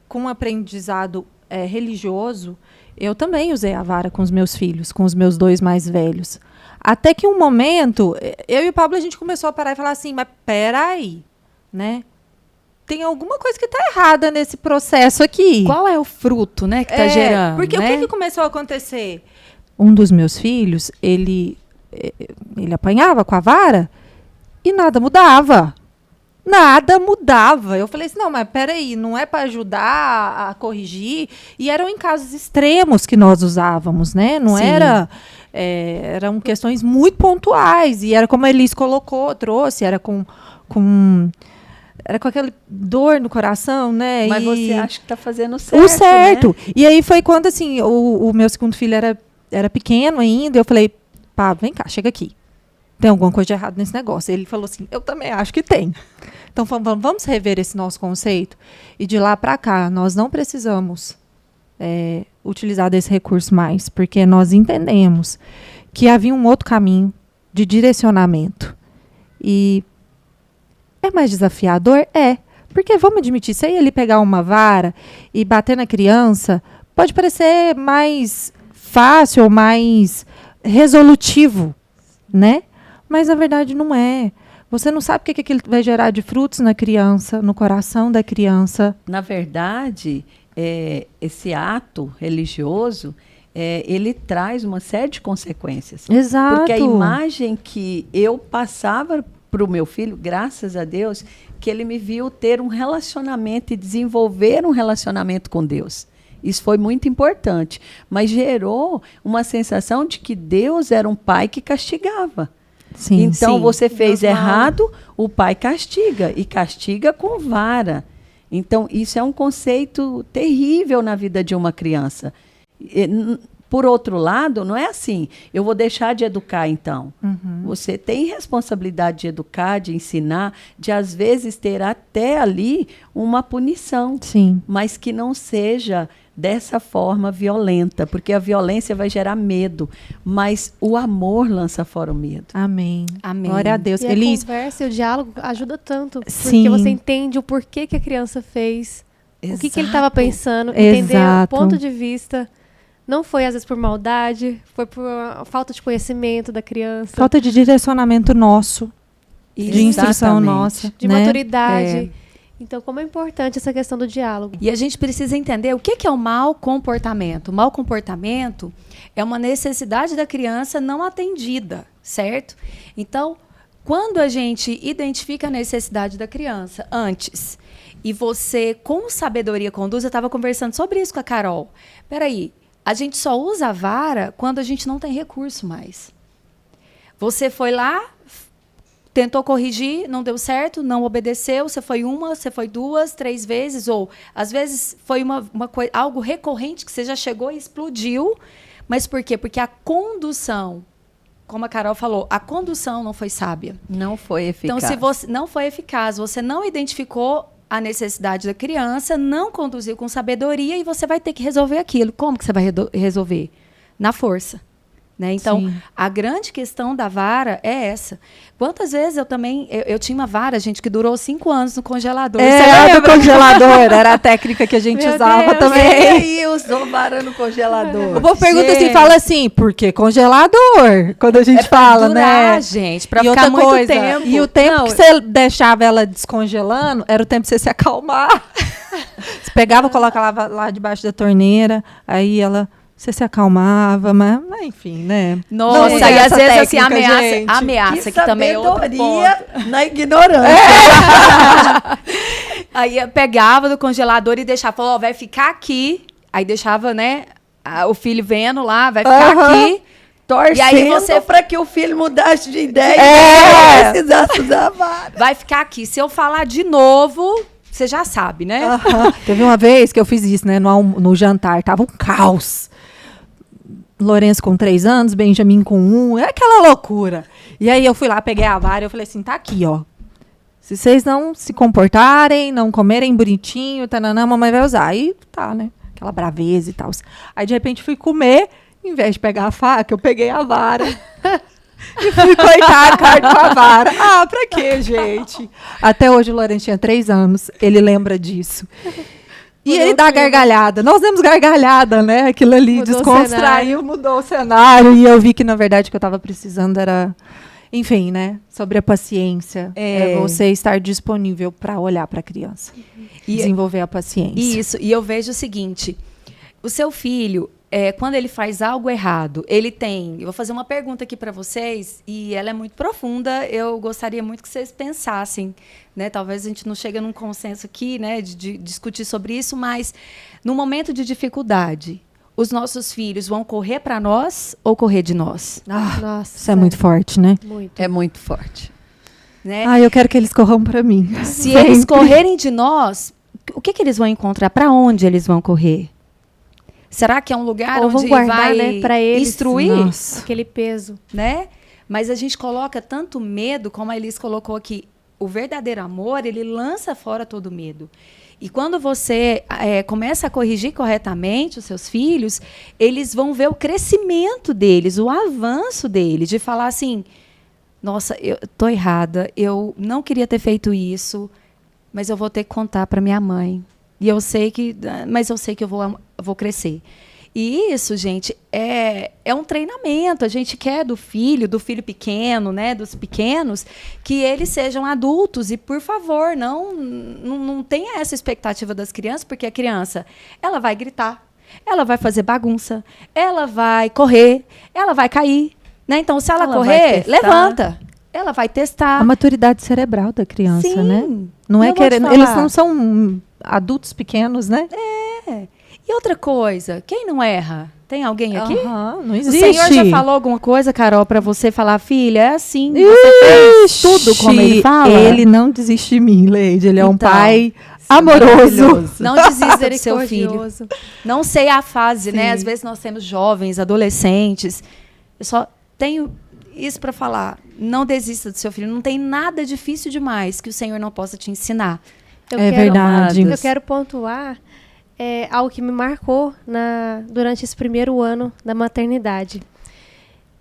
com um aprendizado religioso, eu também usei a vara com os meus filhos, com os meus 2 mais velhos. Até que um momento, eu e o Pablo, a gente começou a parar e falar assim, mas peraí, né? Tem alguma coisa que está errada nesse processo aqui. Qual é o fruto, né, que está gerando? Porque né? o que começou a acontecer? Um dos meus filhos, ele apanhava com a vara e nada mudava. Nada mudava. Eu falei assim, não, mas peraí, não é para ajudar a corrigir? E eram em casos extremos que nós usávamos, né? Não Sim. era... eram questões muito pontuais. E era como a Elis trouxe, era com aquela dor no coração, né? Mas e você acha que está fazendo certo, o certo. né? E aí foi quando, assim, o meu segundo filho era pequeno ainda. Eu falei, pá, vem cá, chega aqui. Tem alguma coisa de errado nesse negócio. Ele falou assim, eu também acho que tem. Então, vamos rever esse nosso conceito. E de lá para cá, nós não precisamos utilizar desse recurso mais, porque nós entendemos que havia um outro caminho de direcionamento. E é mais desafiador? Porque, vamos admitir, se ele pegar uma vara e bater na criança, pode parecer mais fácil ou mais resolutivo, né? Mas, na verdade, não é. Você não sabe o que aquilo vai gerar de frutos na criança, no coração da criança. Na verdade, esse ato religioso, ele traz uma série de consequências. Exato. Porque a imagem que eu passava para o meu filho, graças a Deus, que ele me viu ter um relacionamento e desenvolver um relacionamento com Deus. Isso foi muito importante. Mas gerou uma sensação de que Deus era um pai que castigava. Sim, então, sim. você fez Deus errado, o pai castiga. E castiga com vara. Então, isso é um conceito terrível na vida de uma criança. Por outro lado, não é assim, eu vou deixar de educar, então. Você tem responsabilidade de educar, de ensinar, de, às vezes, ter até ali uma punição. Sim. Mas que não seja dessa forma violenta, porque a violência vai gerar medo, mas o amor lança fora o medo. Amém. Amém. Glória a Deus. E a Elis, conversa e o diálogo ajuda tanto. Sim. Porque você entende o porquê que a criança fez, o que ele estava Exato. pensando, entender o Exato. ponto de vista. Não foi, às vezes, por maldade, foi por falta de conhecimento da criança, falta de direcionamento nosso, de instrução Exatamente. nossa. de né? maturidade. Então, como é importante essa questão do diálogo. E a gente precisa entender o que é o mau comportamento. O mau comportamento é uma necessidade da criança não atendida, certo? Então, quando a gente identifica a necessidade da criança antes e você, com sabedoria, conduz, eu estava conversando sobre isso com a Carol. Peraí, a gente só usa a vara quando a gente não tem recurso mais. Você foi lá, tentou corrigir, não deu certo, não obedeceu, você foi uma, você foi 2, 3 vezes, ou às vezes foi algo recorrente que você já chegou e explodiu. Mas por quê? Porque a condução, como a Carol falou, a condução não foi sábia. Não foi eficaz. Então, se você não foi eficaz, você não identificou a necessidade da criança, não conduziu com sabedoria e você vai ter que resolver aquilo. Como que você vai resolver? Na força. Né? Então, Sim. a grande questão da vara é essa. Quantas vezes eu tinha uma vara, gente, que durou 5 anos no congelador. É, do congelador. Era a técnica que a gente Meu usava Deus. também. E aí usou vara no congelador. O povo pergunta assim, Gente. fala assim, por que congelador? Quando a gente fala, durar, né? gente, pra E ficar outra muito coisa, tempo. E o tempo Não, que você deixava ela descongelando, era o tempo de você se acalmar. Você pegava, colocava lá debaixo da torneira, aí você se acalmava, mas enfim, né? Nossa, Não e usa às essa vezes assim, técnica, gente. ameaça que também é outro ponto. sabedoria na ignorância. Aí eu pegava do congelador e deixava, falou, ó, vai ficar aqui. Aí deixava, né, o filho vendo lá, vai ficar Aham. aqui. Torcendo E aí você- para que o filho mudasse de ideia É. e não precisasse usar vara. Vai ficar aqui. Se eu falar de novo, você já sabe, né? Aham. Teve uma vez que eu fiz isso, né? No jantar, tava um caos. Lourenço com 3 anos, Benjamin com 1, é aquela loucura. E aí eu fui lá, peguei a vara e eu falei assim, tá aqui, ó. Se vocês não se comportarem, não comerem bonitinho, tananã, a mamãe vai usar. Aí tá, né? Aquela braveza e tal. Aí de repente fui comer, em vez de pegar a faca, eu peguei a vara. E fui cortar a carne com a vara. Ah, pra quê, gente? Até hoje o Lourenço tinha 3 anos, ele lembra disso. E Mudou ele o dá clima. gargalhada. Nós demos gargalhada, né? Aquilo ali Mudou o descontraiu, mudou o cenário. E eu vi que, na verdade, o que eu estava precisando era... Enfim, né? Sobre a paciência. É você estar disponível para olhar para a criança. E desenvolver a paciência. Isso, e eu vejo o seguinte, o seu filho, quando ele faz algo errado, ele tem... Eu vou fazer uma pergunta aqui para vocês, e ela é muito profunda, eu gostaria muito que vocês pensassem, né? Talvez a gente não chegue num consenso aqui, né, de discutir sobre isso, mas no momento de dificuldade, os nossos filhos vão correr para nós ou correr de nós? Ah, Nossa. isso é muito forte, né? Muito. É muito forte. Né? Ah, eu quero que eles corram para mim. Se eles correrem de nós, o que eles vão encontrar? Para onde eles vão correr? Será que é um lugar Ou vão onde guardar, vai né, pra eles. instruir? Nossa. Aquele peso. Né? Mas a gente coloca tanto medo, como a Elis colocou aqui, o verdadeiro amor, ele lança fora todo medo. E quando você começa a corrigir corretamente os seus filhos, eles vão ver o crescimento deles, o avanço deles, de falar assim, nossa, eu tô errada, eu não queria ter feito isso, mas eu vou ter que contar para minha mãe. E eu sei que, mas eu sei que eu vou crescer. E isso, gente, é um treinamento. A gente quer do filho pequeno, né, dos pequenos, que eles sejam adultos. E, por favor, não tenha essa expectativa das crianças, porque a criança, ela vai gritar, ela vai fazer bagunça, ela vai correr, ela vai cair. Né? Então, se ela Ela correr, vai testar. levanta. Ela vai testar. A maturidade cerebral da criança, Sim, né? Não é eu vou te querendo. falar. Eles não são adultos pequenos, né? E outra coisa, quem não erra? Tem alguém aqui? Aham, não O existe. Senhor já falou alguma coisa, Carol, para você falar, filha, é assim, você fez tudo como ele fala? Ele não desiste de mim, Leide. Ele é um Então, pai amoroso. Não desista do seu filho. Misericordioso. Não sei a fase, né? Sim. Às vezes nós temos jovens, adolescentes. Eu só tenho isso para falar. Não desista do seu filho. Não tem nada difícil demais que o Senhor não possa te ensinar. Eu É quero- verdade. Eu quero pontuar algo que me marcou durante esse primeiro ano da maternidade.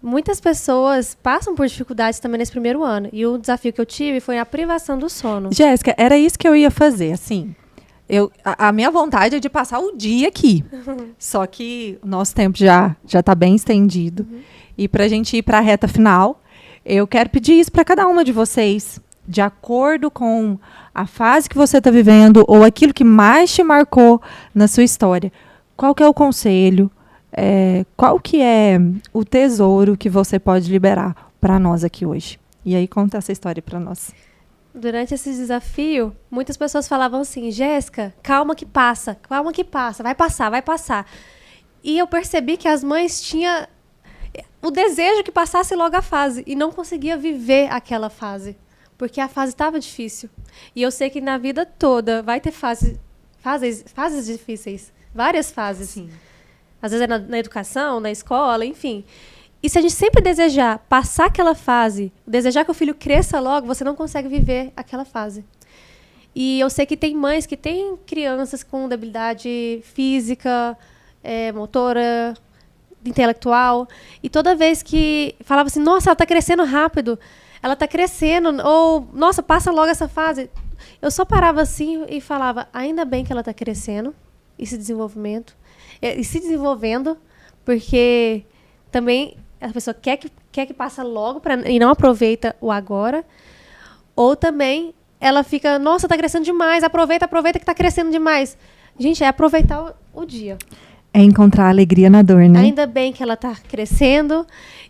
Muitas pessoas passam por dificuldades também nesse primeiro ano. E o desafio que eu tive foi a privação do sono. Jéssica, era isso que eu ia fazer, assim. A minha vontade é de passar o dia aqui. Só que o nosso tempo já está bem estendido. E para a gente ir para a reta final, eu quero pedir isso para cada uma de vocês. De acordo com a fase que você está vivendo ou aquilo que mais te marcou na sua história. Qual que é o conselho? Qual que é o tesouro que você pode liberar para nós aqui hoje? E aí conta essa história para nós. Durante esse desafio, muitas pessoas falavam assim, Jéssica, calma que passa, vai passar. E eu percebi que as mães tinham o desejo que passasse logo a fase e não conseguia viver aquela fase, porque a fase estava difícil. E eu sei que na vida toda vai ter fases difíceis, várias fases. Sim. Às vezes é na educação, na escola, enfim. E se a gente sempre desejar passar aquela fase, desejar que o filho cresça logo, você não consegue viver aquela fase. E eu sei que tem mães que têm crianças com debilidade física, motora, intelectual. E toda vez que falava assim, nossa, ela está crescendo rápido, ela está crescendo, ou, nossa, passa logo essa fase. Eu só parava assim e falava, ainda bem que ela está crescendo, e se desenvolvendo, porque também a pessoa quer que passe logo e não aproveita o agora. Ou também ela fica, nossa, está crescendo demais, aproveita que está crescendo demais. Gente, é aproveitar o dia. É encontrar alegria na dor, né? Ainda bem que ela está crescendo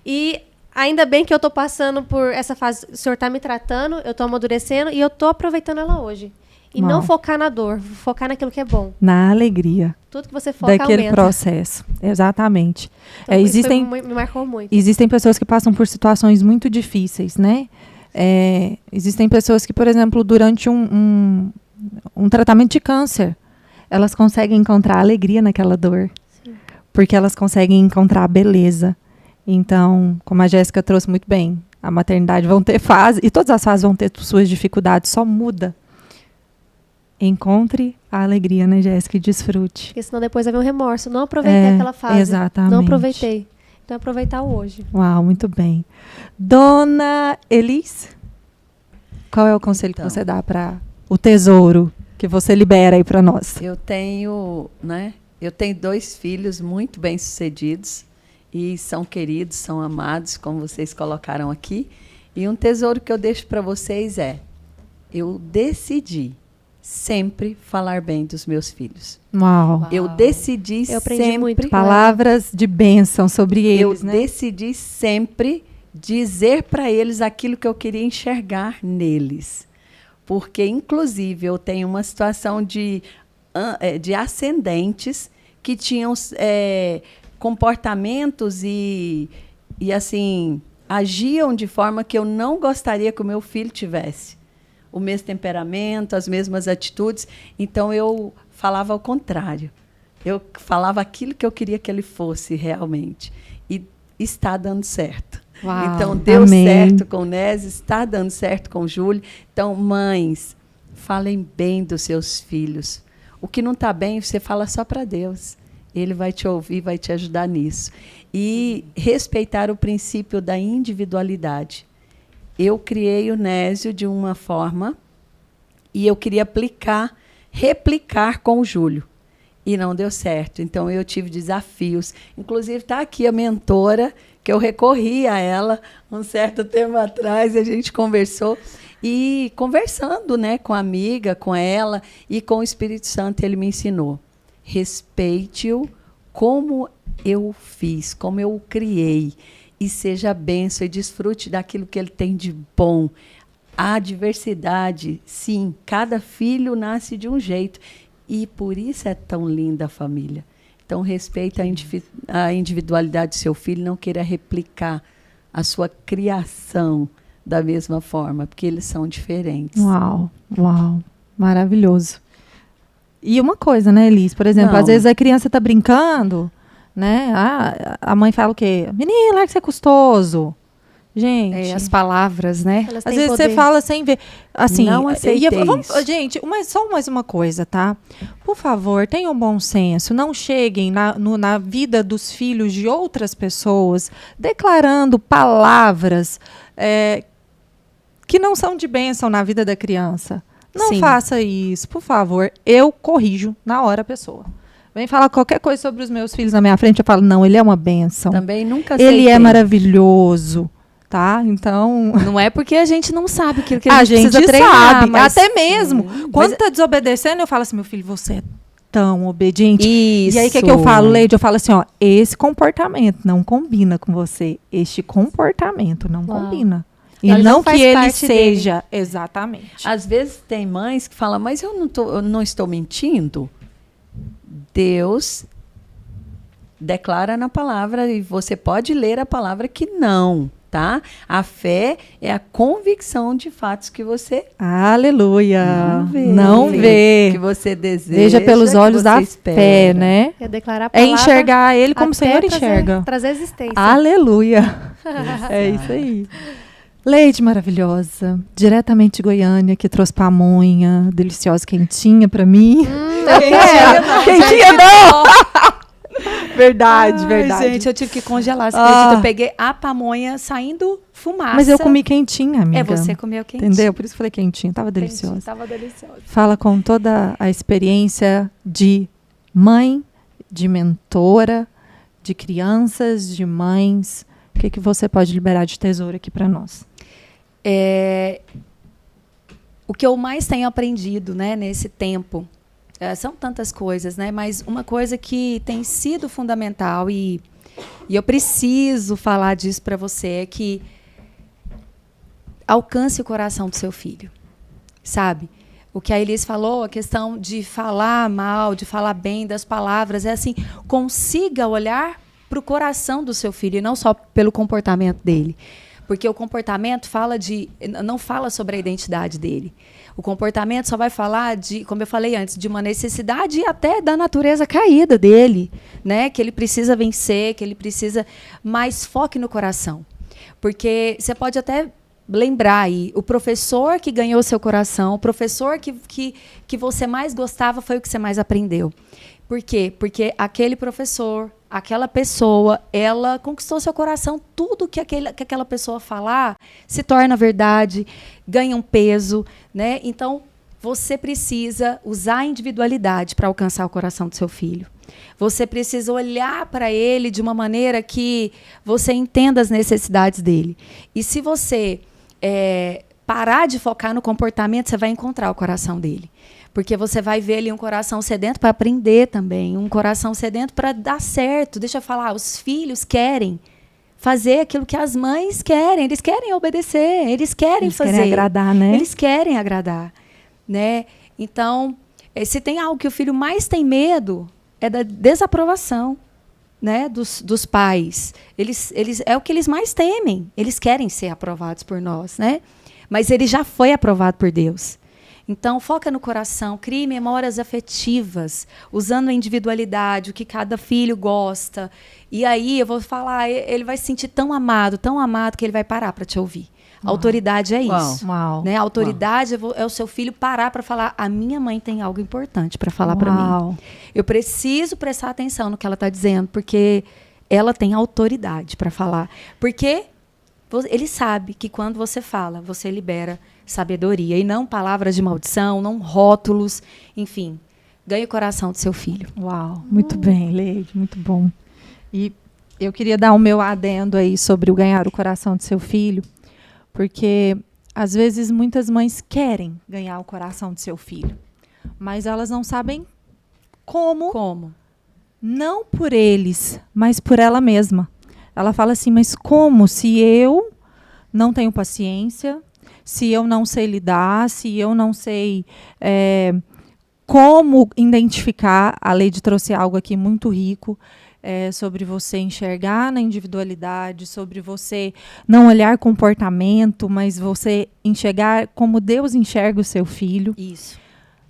e ainda bem que eu estou passando por essa fase, o senhor está me tratando, eu estou amadurecendo e eu estou aproveitando ela hoje. E não focar na dor, focar naquilo que é bom. Na alegria. Tudo que você foca daquele aumenta. Processo. Exatamente. Então, me marcou muito. Existem pessoas que passam por situações muito difíceis, né? Existem pessoas que, por exemplo, durante um tratamento de câncer, elas conseguem encontrar alegria naquela dor. Sim. Porque elas conseguem encontrar beleza. Então, como a Jéssica trouxe muito bem, a maternidade vão ter fases, e todas as fases vão ter suas dificuldades, só muda. Encontre a alegria, né, Jéssica? E desfrute. Porque senão depois vai vir um remorso. Não aproveitei aquela fase. Exatamente. Não aproveitei. Então, aproveitar o hoje. Uau, muito bem. Dona Elis, qual é o conselho que você dá para o tesouro que você libera aí para nós? Eu tenho 2 filhos muito bem-sucedidos e são queridos, são amados, como vocês colocaram aqui. E um tesouro que eu deixo para vocês eu decidi sempre falar bem dos meus filhos. Uau. Eu decidi sempre... muito palavras de bênção sobre eles, né? Eu decidi sempre dizer para eles aquilo que eu queria enxergar neles. Porque, inclusive, eu tenho uma situação de ascendentes que tinham comportamentos e assim, agiam de forma que eu não gostaria que o meu filho tivesse. O mesmo temperamento, as mesmas atitudes. Então, eu falava ao contrário. Eu falava aquilo que eu queria que ele fosse realmente. E está dando certo. Uau, então, deu amém. certo com o Nésio, está dando certo com o Júlio. Então, mães, falem bem dos seus filhos. O que não está bem, você fala só para Deus. Ele vai te ouvir, vai te ajudar nisso. E respeitar o princípio da individualidade. Eu criei o Nésio de uma forma e eu queria replicar com o Júlio. E não deu certo. Então, eu tive desafios. Inclusive, está aqui a mentora, que eu recorri a ela um certo tempo atrás, a gente conversou. E conversando, né, com a amiga, com ela e com o Espírito Santo, ele me ensinou. Respeite-o como eu fiz, como eu o criei. E seja bênção e desfrute daquilo que ele tem de bom. A diversidade, sim, cada filho nasce de um jeito. E por isso é tão linda a família. Então, respeite a individualidade do seu filho, não queira replicar a sua criação da mesma forma, porque eles são diferentes. Uau, maravilhoso. E uma coisa, né, Elis? Por exemplo, às vezes a criança está brincando, né? A mãe fala o quê? Menina, larga que isso é custoso. Gente, as palavras, né? Às vezes você fala sem ver. Assim, não aceitei isso. Gente, só mais uma coisa, tá? Por favor, tenham bom senso. Não cheguem na vida dos filhos de outras pessoas declarando palavras que não são de bênção na vida da criança. Não faça isso, por favor. Eu corrijo na hora a pessoa. Vem falar qualquer coisa sobre os meus filhos na minha frente, eu falo, não, ele é uma bênção. Também nunca aceitei. Ele é maravilhoso. Tá? Então... Não é porque a gente não sabe aquilo que a gente precisa treinar. Sabe, mas... Até mesmo. Quando tá desobedecendo, eu falo assim, meu filho, você é tão obediente. Isso. E aí, o que eu falo, Leide? Eu falo assim, ó, esse comportamento não combina com você. Este comportamento não combina. E Ele não não faz que ele parte seja. Exatamente. Às vezes tem mães que falam, mas eu não estou mentindo. Deus declara na palavra, e você pode ler a palavra que não, tá? A fé é a convicção de fatos que você Aleluia. não vê, que vê. você deseja. Veja pelos que olhos você da espera. fé, né? É declarar a É palavra enxergar ele como o até Senhor trazer- enxerga. Trazer existência. Aleluia. É isso aí. Leite maravilhosa, diretamente de Goiânia, que trouxe pamonha deliciosa, quentinha pra mim. Quentinha não! Verdade, Ai, verdade. gente, eu tive que congelar. Você Ah. acredita? Eu peguei a pamonha saindo fumaça. Mas eu comi quentinha, amiga. É, você comeu quente. Entendeu? Por isso eu falei quentinha, tava deliciosa. Tava deliciosa. Fala com toda a experiência de mãe, de mentora, de crianças, de mães. O que você pode liberar de tesouro aqui para nós? O que eu mais tenho aprendido, né, nesse tempo, são tantas coisas, né, mas uma coisa que tem sido fundamental e eu preciso falar disso para você é que alcance o coração do seu filho, sabe? O que a Elis falou, a questão de falar mal, de falar bem das palavras, é assim, consiga olhar para o coração do seu filho e não só pelo comportamento dele. Porque o comportamento não fala sobre a identidade dele. O comportamento só vai falar de, como eu falei antes, de uma necessidade e até da natureza caída dele, né? Que ele precisa vencer, que ele precisa, mas foque no coração. Porque você pode até lembrar aí, o professor que ganhou seu coração, o professor que você mais gostava foi o que você mais aprendeu. Por quê? Porque aquele professor, aquela pessoa, ela conquistou seu coração. Tudo que aquela pessoa falar se torna verdade, ganha um peso, né? Então, você precisa usar a individualidade para alcançar o coração do seu filho. Você precisa olhar para ele de uma maneira que você entenda as necessidades dele. E se você parar de focar no comportamento, você vai encontrar o coração dele. Porque você vai ver ali um coração sedento para aprender também, um coração sedento para dar certo. Deixa eu falar, os filhos querem fazer aquilo que as mães querem, eles querem obedecer, eles querem fazer. Eles querem agradar, né? Eles querem agradar, né? Então, se tem algo que o filho mais tem medo, é da desaprovação, né, dos pais. Eles é o que eles mais temem. Eles querem ser aprovados por nós, né? Mas ele já foi aprovado por Deus. Então, foca no coração, crie memórias afetivas, usando a individualidade, o que cada filho gosta. E aí, eu vou falar, ele vai se sentir tão amado, que ele vai parar para te ouvir. A autoridade é isso. Uau. Né? A autoridade é o seu filho parar para falar, a minha mãe tem algo importante para falar para mim. Eu preciso prestar atenção no que ela está dizendo, porque ela tem autoridade para falar. Porque ele sabe que quando você fala, você libera sabedoria. E não palavras de maldição, não rótulos. Enfim, ganhe o coração do seu filho. Uau, muito bem, Leide, muito bom. E eu queria dar o meu adendo aí sobre o ganhar o coração do seu filho, porque às vezes muitas mães querem ganhar o coração do seu filho, mas elas não sabem como. Não por eles, mas por ela mesma. Ela fala assim, mas como? Se eu não tenho paciência, se eu não sei lidar, se eu não sei como identificar, a Leide trouxe algo aqui muito rico, sobre você enxergar na individualidade, sobre você não olhar comportamento, mas você enxergar como Deus enxerga o seu filho. Isso.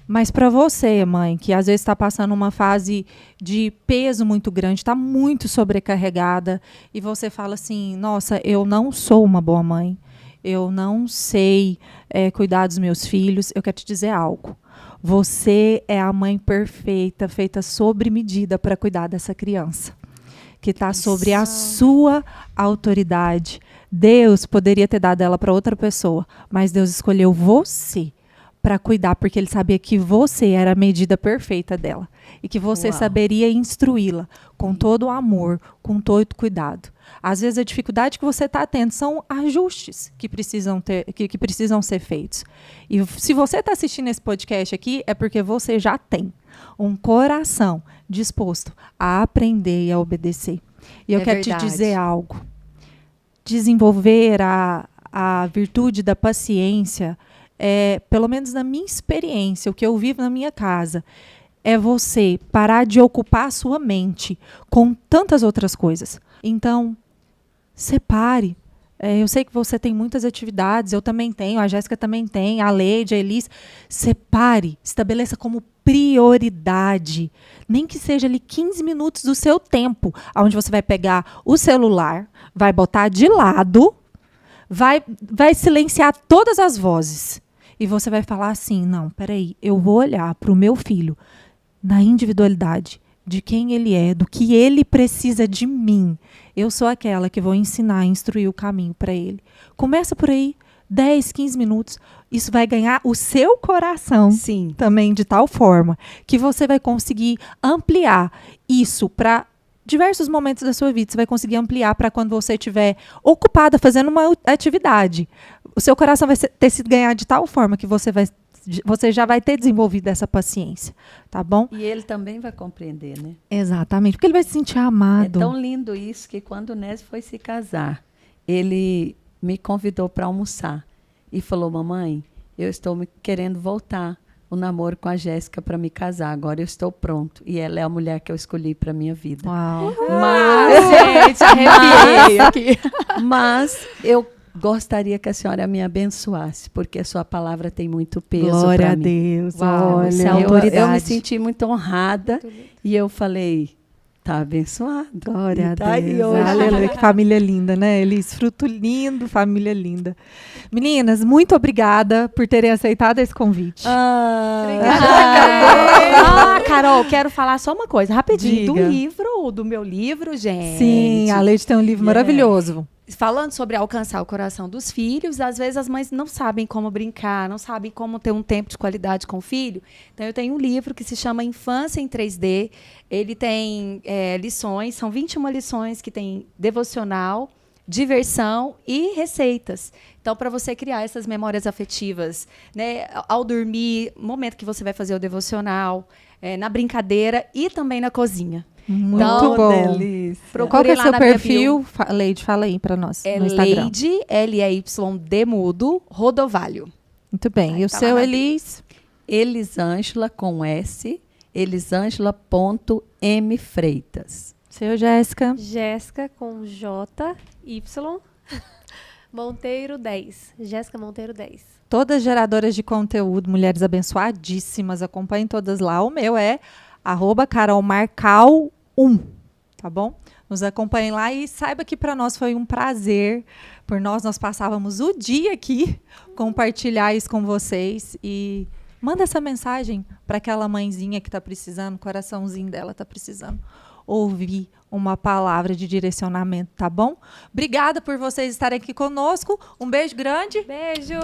Mas para você, mãe, que às vezes está passando uma fase de peso muito grande, está muito sobrecarregada, e você fala assim, nossa, eu não sou uma boa mãe, eu não sei cuidar dos meus filhos, eu quero te dizer algo. Você é a mãe perfeita, feita sobre medida para cuidar dessa criança, que está sobre a sua autoridade. Deus poderia ter dado ela para outra pessoa, mas Deus escolheu você para cuidar, porque Ele sabia que você era a medida perfeita dela e que você saberia instruí-la com todo o amor, com todo o cuidado. Às vezes a dificuldade que você está tendo são ajustes que precisam ser feitos. E se você está assistindo esse podcast aqui, é porque você já tem um coração disposto a aprender e a obedecer. E eu quero te dizer algo. Desenvolver a virtude da paciência, pelo menos na minha experiência, o que eu vivo na minha casa, é você parar de ocupar a sua mente com tantas outras coisas. Então, separe. Eu sei que você tem muitas atividades, eu também tenho, a Jéssica também tem, a Leide, a Elis. Separe, estabeleça como prioridade. Nem que seja ali 15 minutos do seu tempo, onde você vai pegar o celular, vai botar de lado, vai silenciar todas as vozes. E você vai falar assim, não, peraí, eu vou olhar para o meu filho na individualidade, de quem ele é, do que ele precisa de mim. Eu sou aquela que vou ensinar, instruir o caminho para ele. Começa por aí, 10, 15 minutos. Isso vai ganhar o seu coração. Sim. Também de tal forma que você vai conseguir ampliar isso para diversos momentos da sua vida. Você vai conseguir ampliar para quando você estiver ocupada fazendo uma atividade. O seu coração vai ter sido ganhado de tal forma que você já vai ter desenvolvido essa paciência, tá bom? E ele também vai compreender, né? Exatamente, porque ele vai se sentir amado. É tão lindo isso que quando o Nésio foi se casar, ele me convidou para almoçar e falou, mamãe, eu estou querendo voltar o namoro com a Jéssica para me casar, agora eu estou pronto. E ela é a mulher que eu escolhi para minha vida. Uau. Gente, arrepiei aqui. Mas eu gostaria que a senhora me abençoasse, porque a sua palavra tem muito peso para mim. Glória a Deus. Uau, Olha, isso é Eu autoridade. me senti muito honrada e eu falei, tá abençoado. Glória E a tá aí Deus. hoje. Aleluia, que família linda, né, Elis? Fruto lindo, família linda. Meninas, muito obrigada por terem aceitado esse convite. Carol, quero falar só uma coisa, rapidinho. Diga. Do meu livro, gente. Sim, a Leide tem um livro maravilhoso. Falando sobre alcançar o coração dos filhos, às vezes as mães não sabem como brincar, não sabem como ter um tempo de qualidade com o filho. Então, eu tenho um livro que se chama Infância em 3D. Ele tem lições, são 21 lições que tem devocional, diversão e receitas. Então, para você criar essas memórias afetivas, né, ao dormir, momento que você vai fazer o devocional, na brincadeira e também na cozinha. Muito Então, bom. Delícia. Qual que é o lá seu na minha perfil? Leide, fala aí pra nós no Instagram. Leide, L-E-Y-D mudo, Rodovalho. Muito bem. Aí E o tá seu, lá na Elis? Elisângela com S, elisângela.mfreitas. Seu, Jéssica? Jéssica com J, Y, Monteiro 10. Jéssica Monteiro 10. Todas geradoras de conteúdo, mulheres abençoadíssimas, acompanhem todas lá. O meu é @carolmarcal1, tá bom? Nos acompanhem lá e saiba que para nós foi um prazer. Por nós passávamos o dia aqui compartilhar isso com vocês e manda essa mensagem para aquela mãezinha que está precisando, o coraçãozinho dela está precisando ouvir uma palavra de direcionamento, tá bom? Obrigada por vocês estarem aqui conosco. Um beijo grande. Beijo!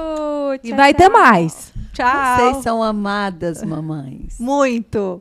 E vai ter mais. Tchau. Vocês são amadas, mamães. Muito.